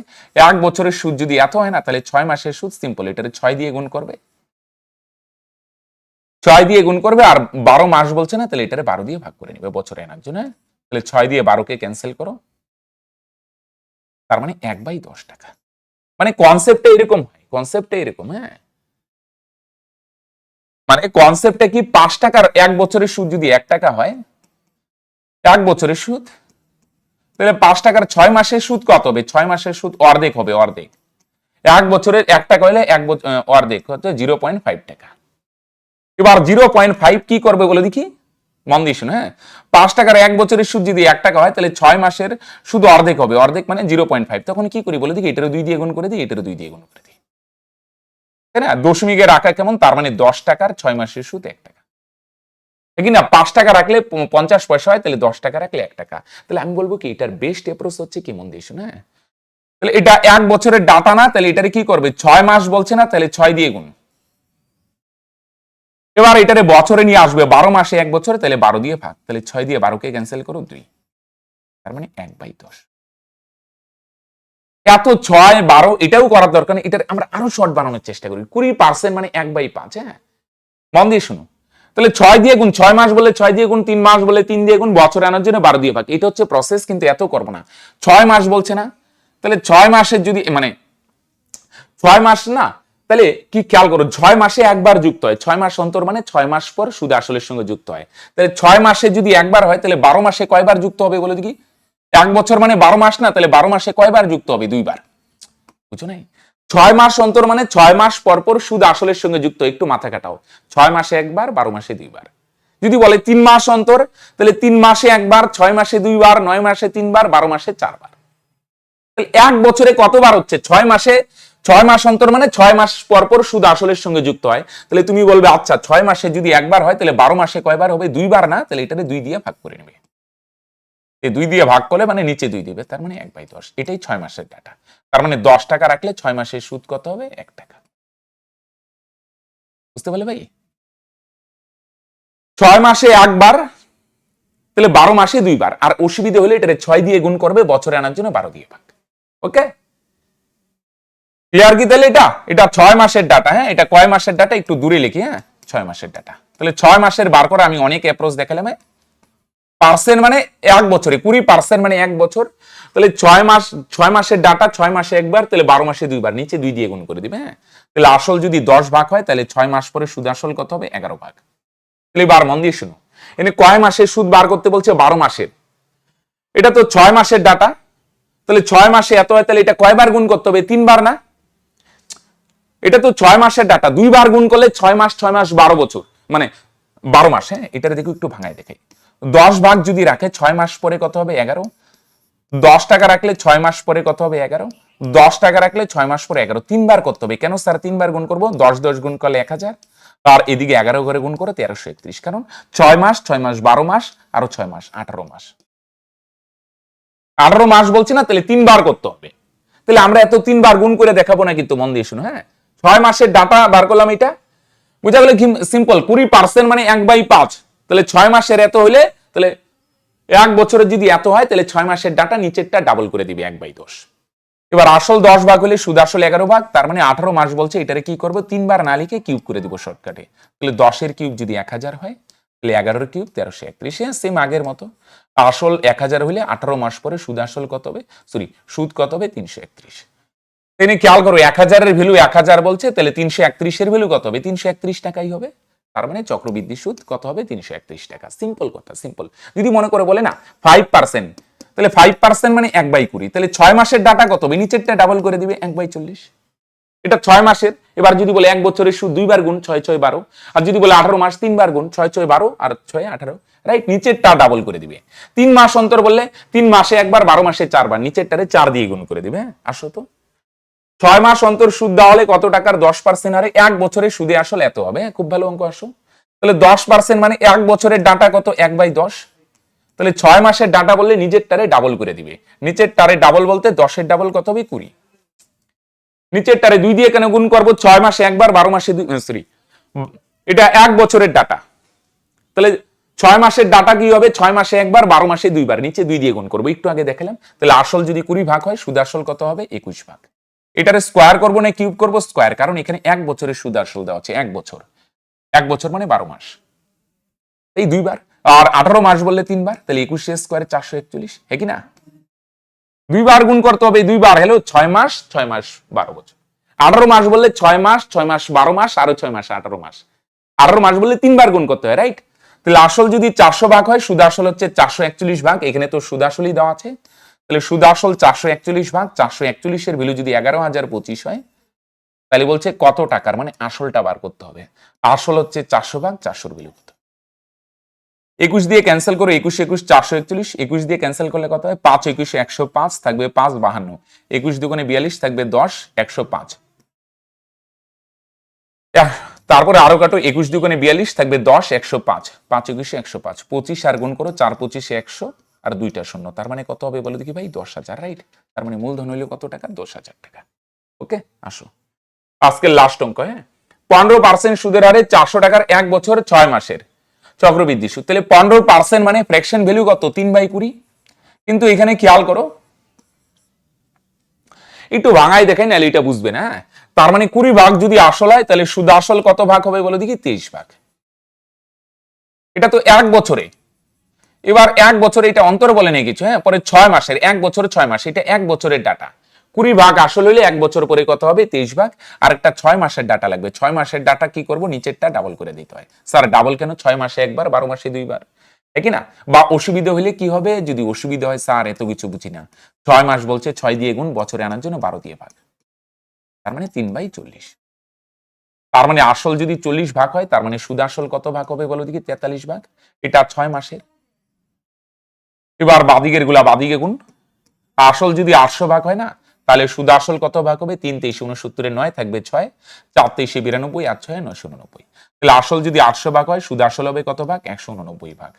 1 বছরের সুদ যদি এত হয় না, তাহলে 6 মাসের সুদ সিম্পল, এটারে 6 দিয়ে গুণ করবে, 6 দিয়ে গুণ করবে। আর 12 মাস বলছে না, তাহলে এটারে 12 দিয়ে ভাগ করে নিবে বছরে আনার জন্য। তাহলে 6 দিয়ে 12 কে ক্যান্সেল করো, তার মানে 1/10 টাকা। মানে কনসেপ্টটা এরকম হয়, কনসেপ্টটা এরকম। হ্যাঁ, মানে কনসেপ্টটা কি? 5 টাকার 1 বছরের সুদ যদি 1 টাকা হয়, 1 বছরের সুদ, তাহলে 5 টাকার 6 মাসের সুদ কত হবে? 6 মাসের সুদ অর্ধেক হবে, অর্ধেক। 1 বছরের 1 টাকা হলে অর্ধেক হচ্ছে 0.5 টাকা। এবার 0.5 কি করবে বলে দেখি? মন দিয়ে শুনে। হ্যাঁ, 5 টাকার 1 বছরের সুদ যদি 1 টাকা হয়, তাহলে 6 মাসের সুদ অর্ধেক হবে, অর্ধেক মানে 0.5। তখন কি করি বলে দেখি? এটারও 2 দিয়ে গুণ করে দিই, এটারও 2 দিয়ে গুণ করে দিই, তাই না? দশমিকের আকার কেমন, তার মানে 10 টাকার 6 মাসের সুদ 1 টাকা। ঠিক না? 5 টাকা রাখলে 50 পয়সা হয়, তাহলে 10 টাকা রাখলে 1 টাকা। তাহলে আমি বলবো কি, এটার বেস্ট অ্যাপ্রোচ হচ্ছে কি? মন দিয়ে শুনে। হ্যাঁ, তাহলে এটা 1 বছরের ডাটা না, তাহলে এটারে কি করবে? 6 মাস বলছে না, তাহলে 6 দিয়ে গুণ। এবার এটারে বছরে নিয়ে আসবে, 12 মাসে 1 বছরে, তাহলে 12 দিয়ে ভাগ, তাহলে 6 দিয়ে 12 কে ক্যান্সেল করো 2, তার মানে 1/10। এত 6 12 এটাও করার দরকার নেই, এটার আমরা আরো শর্ট বানানোর চেষ্টা করি। 20% মানে 1/5। হ্যাঁ, মন দিয়ে শুনো। তাহলে 6 দিয়ে গুণ, 6 মাস বলে 6 দিয়ে গুণ, 3 মাস বলে 3 দিয়ে গুণ, বছরে আনার জন্য 12 দিয়ে ভাগ। এটা হচ্ছে প্রসেস, কিন্তু এত করবো না। 6 মাস বলছে না, তাহলে 6 মাসের যদি মানে 6 মাস না, তাহলে কি খেয়াল করো, 6 মাসে একবার যুক্ত হয়। 6 মাস অন্তর মানে 6 মাস পর সুদ আসলের সঙ্গে যুক্ত হয়। তাহলে 6 মাসে যদি একবার হয়, তাহলে 12 মাসে কয়বার যুক্ত হবে বলে দেখি? 1 বছর মানে 12 মাস না, তাহলে 12 মাসে কয়বার যুক্ত হবে? 2 বার। বুঝো নাই? 6 মাস অন্তর মানে 6 মাস পর পর সুদ আসলের সঙ্গে যুক্ত। একটু মাথা কাটাও, 6 মাসে একবার, 12 মাসে 2 বার। যদি বলে 3 মাস অন্তর, তাহলে 3 মাসে একবার, 6 মাসে 2 বার, 9 মাসে 3 বার, 12 মাসে 4 বার। তাহলে 1 বছরে কতবার হচ্ছে? 6 মাসে 6 মাস অন্তর মানে 6 মাস পর পর সুদ আসলের সঙ্গে যুক্ত হয়। তাহলে তুমি বলবে আচ্ছা 6 মাসে যদি একবার হয় তাহলে 12 মাসে কয়বার হবে? 2 বার না? তাহলে এটাকে 2 দিয়ে ভাগ করে নেবে। এই 2 দিয়ে ভাগ করলে মানে নিচে 2 দিবে, তার মানে 1/10। এটাই 6 মাসের ডাটা। তার মানে 10 টাকা রাখলে 6 মাসের সুদ কত হবে? 1 টাকা। বুঝতে পারলে ভাই? 6 মাসে একবার, তাহলে 12 মাসে 2 বার। আর অসুবিধা হলে এটা 6 দিয়ে গুণ করবে, বছরে আনার জন্য 12 দিয়ে ভাগ। ওকে, ক্লিয়ার কি? তাহলে এটা 6 মাসের ডাটা। হ্যাঁ, এটা কয় মাসের ডাটা একটু দূরে লিখি। হ্যাঁ, 6 মাসের ডাটা। তাহলে 6 মাসের বার করে আমি অনেক অ্যাপ্রোচ দেখালাম। পার্সেন্ট মানে 1 বছরে, 20% মানে 1 বছর। তাহলে 6 মাসের ডাটা 6 মাসে একবার, তাহলে 12 মাসে 2 বার, নিচে 2 দিয়ে গুণ করে দিবে। হ্যাঁ, তাহলে আসল যদি 10 ভাগ হয় তাহলে 6 মাস পরে সুদ আসল কত হবে? 11 ভাগ। তাহলে বার মন দিয়ে শুনো, এনে কয় মাসের সুদ বার করতে বলছে? 12 মাসের। এটা তো 6 মাসের ডাটা, তাহলে 6 মাসে এত হয়, তাহলে এটা কয়বার গুণ করতে হবে? 3 বার না? এটা তো 6 মাসের ডাটা, 2 বার গুণ করলে 6 মাস 6 মাস 12 বছর, মানে 12 মাস। হ্যাঁ, এটা দেখো একটু ভাঙায় দেখাই। 10 ভাগ যদি রাখে 6 মাস পরে কত হবে? 11। 10 টাকা রাখলে 6 মাস পরে কত হবে? 11। 10 টাকা রাখলে 6 মাস পরে 11। 3 বার করতে হবে। কেন স্যার 3 বার গুণ করবো? 10 10 গুণ করলে 1000, আর এদিকে 11 করে গুণ করে 1331। কারণ 6 মাস 6 মাস 12 মাস, আরো 6 মাস 18 মাস। 18 মাস বলছি না? তাহলে 3 বার করতে হবে। তাহলে আমরা এত 3 বার গুণ করে দেখাবো না, কিন্তু মন দিয়ে শুনো। হ্যাঁ, 6 মাসের ডাটা বার করলাম, এটা বুঝা গেল? সিম্পল। 20% মানে 1/5। তাহলে 6 মাসের এত হইলে, তাহলে 1 বছরের যদি এত হয়, তাহলে 6 মাসের ডাটা নিচেরটা ডাবল করে দিবি 1/10। এবার আসল 10 ভাগ হলে সুদ আসল 11 ভাগ, তার মানে 18 মাস বলছে। এটারে কি করবো? 3 বার না লিখে কিউব করে দিব শর্টকাটে। তাহলে 10 এর কিউব যদি 1000 হয়, তাহলে 11 এর কিউব 1331। সেম আগের মতো। আসল 1000 হইলে 18 মাস পরে সুদ আসল কত হবে? সরি, সুদ কত হবে? 331। তিনি খেয়াল করো, 1000 এর ভ্যালু 1000 বলছে, তাহলে 331 এর ভ্যালু কত হবে? 331 টাকাই হবে। তার মানে চক্রবৃদ্ধি সুদ কত হবে? 331 টাকা। সিম্পল কথা, সিম্পল। যদি মনে করে বলে না 5%, তাহলে 5% মানে 1/20। তাহলে 6 মাসের ডাটা কত হবে? নিচেরটা ডাবল করে দিবে 1/40। এটা 6 মাসের। এবার যদি বলে 1 বছরের সুদ 2 বার গুণ, 6 6 12। আর যদি বলে 18 মাস 3 বার গুণ, 6 6 12 আর 6 18, রাইট? নিচেরটা ডাবল করে দিবে। 3 মাস অন্তর বললে 3 মাসে একবার, 12 মাসে 4 বার, নিচেরটারে 4 দিয়ে গুণ করে দিবে। হ্যাঁ, আসো তো। 6 মাস অন্তর সুদ দেওয়া হলে কত টাকার? 10% হারে 1 বছরের সুদে আসলে এত হবে। খুব ভালো অঙ্ক। আসো, তাহলে 10% মানে 1 বছরের ডাটা কত? 1/10। তাহলে 6 মাসের ডাটা বললে নিজের টারে ডাবল করে দিবে। নিচের টারে ডাবল বলতে 10 এর ডাবল কত হবে? 20। নিচের টারে 2 দিয়ে কেন গুণ করবো? 6 মাসে একবার, 12 মাসে 2, সরি, এটা 1 বছরের ডাটা। তাহলে 6 মাসের ডাটা কি হবে? 6 মাসে একবার, 12 মাসে 2 বার, নিচে 2 দিয়ে গুণ করবো। একটু আগে দেখালাম। তাহলে আসল যদি 20 ভাগ হয়, সুদ আসল কত হবে? 21 ভাগ। এটারে স্কোয়ার করবো না কিউব করবো? স্কোয়ার, কারণ এখানে 1 বছরের সুদ আসল দেওয়া হচ্ছে। 1 বছর, 1 বছর মানে 12 মাস, এই 2 বার। আর 18 মাস বললে 3 বার, তাহলে 21 স্কোয়ারে 441, হ্যাঁ কি না? 2 বার গুণ করতে হবে। 2 বার হলো 6 মাস 6 মাস 12 বছর। 18 মাস বললে 6 মাস 6 মাস 12 মাস, আরো 6 মাস 18 মাস। 18 মাস বললে 3 বার গুণ করতে হয়, রাইট? তাহলে আসল যদি 400 ভাগ হয়, সুদ আসল হচ্ছে 441 ভাগ। এখানে তো সুদ আসলই দেওয়া আছে। তাহলে সুদ আসল 441 ভাগ, 441 এর ভ্যালু যদি 11,025 হয়, তাহলে বলছে কত টাকার, মানে আসলটা বার করতে হবে। আসল হচ্ছে 400 ভাগ 400 ভ্যালু কত? 21 দিয়ে ক্যান্সেল করে 21 21 441, 21 দিয়ে ক্যান্সেল করলে কত হয়? 5 21 105, থাকবে 5 52, 21 দুগুণে 42, থাকবে 10 105। তারপরে আরো কাটো, 21 দুগুণে 42, থাকবে 10 105, 5 21 105, 25 আর গুণ করো, 4 25 100 আর 2টা শূন্য, তার মানে কত হবে বলো দেখি ভাই? 10,000, রাইট? তার মানে মূলধন হইলো কত টাকা? 10,000 টাকা। ওকে, আসো আজকের লাস্ট অঙ্ক। হ্যাঁ, 15% সুদের হারে 400 টাকার 1 বছর 6 মাসের চক্রবৃদ্ধি সুদ। তাহলে 15% মানে ফ্র্যাকশন ভ্যালু কত? 3/20। কিন্তু এখানে খেয়াল করো, একটু ভাঙাই দেখাই না, এটা বুঝবে না। তার মানে 20 ভাগ যদি আসল হয়, তাহলে সুদ আসল কত ভাগ হবে বলো দেখি? 23 ভাগ। এটা তো 1 বছরে। এবার 1 বছরে এটা অন্তর বলে নেই কিছু। হ্যাঁ, পরে 6 মাসের, 1 বছরে 6 মাস, এটা 1 বছরের ডাটা। 20 ভাগ আসল হইলে 1 বছর পরে কত হবে? 23 ভাগ। আর একটা 6 মাসের ডাটা লাগবে। 6 মাসের ডাটা কি করব? নিচেরটা ডাবল করে দিতে হয়। স্যার ডাবল কেন? 6 মাসে একবার, 12 মাসে 2 বার, ঠিক না? বা অসুবিধা হইলে কি হবে? যদি অসুবিধা হয়, স্যার এত কিছু বুঝি না, 6 মাস বলছে 6 দিয়ে গুণ, বছরে আনার জন্য 12 দিয়ে ভাগ, তার মানে 3/40। তার মানে আসল যদি 40 ভাগ হয়, তার মানে সুদ আসল কত ভাগ হবে বলো দেখি? 43 ভাগ। এটা 6 মাসের। এবার বাদিকের গুলা বাদিকে গুণ। আসল যদি 800 ভাগ হয় না, তাহলে সুদ আসল কত ভাগ হবে? 3 3 69 9 থাকবে 6, 4 3 92 আর 6 989। তাহলে আসল যদি 800 ভাগ হয় সুদ আসল হবে কত ভাগ? 189 ভাগ।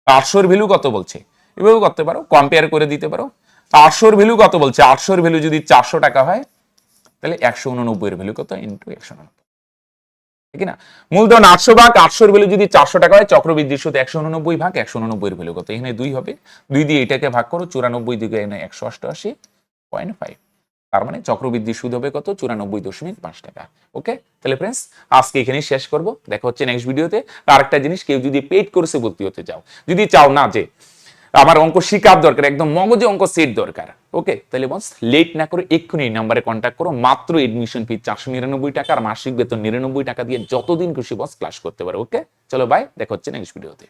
800 এর ভ্যালু কত বলছে? এভাবে করতে পারো, কম্পেয়ার করে দিতে পারো। 800 এর ভ্যালু কত বলছে? 800 এর ভ্যালু যদি 400 টাকা হয় তাহলে 189 এর ভ্যালু কত? ইনটু 189, ঠিক না? মূলধন 800 ভাগ 800 এর ভ্যালু যদি 400 টাকা হয়, চক্রবৃদ্ধি সুদ 189 ভাগ 189 এর ভ্যালু কত? এখানে 2 হবে, 2 দিয়ে এটাকে ভাগ করো, 94 দিকে এখানে 188.5, তার মানে চক্রবৃদ্ধি সুদ হবে কত? 94.5 টাকা। ওকে, তাহলে ফ্রেন্ডস আজকে এখানেই শেষ করব, দেখা হচ্ছে নেক্সট ভিডিওতে। আর একটা জিনিস, কেউ যদি পেইড কোর্সে ভর্তি হতে চাও, যদি চাও না যে আমার অঙ্ক শিকার দরকার, একদম মগজে অঙ্ক সেট দরকার, ওকে, তাহলে বস লেট না করে এক্ষুনি এই নাম্বারে কন্ট্যাক্ট করো। মাত্র এডমিশন ফি 499 টাকা আর মাসিক বেতন 99 টাকা দিয়ে যতদিন খুশি বস ক্লাস করতে পারো। ওকে, চলো বাই, দেখা হচ্ছে নেক্সট ভিডিওতে।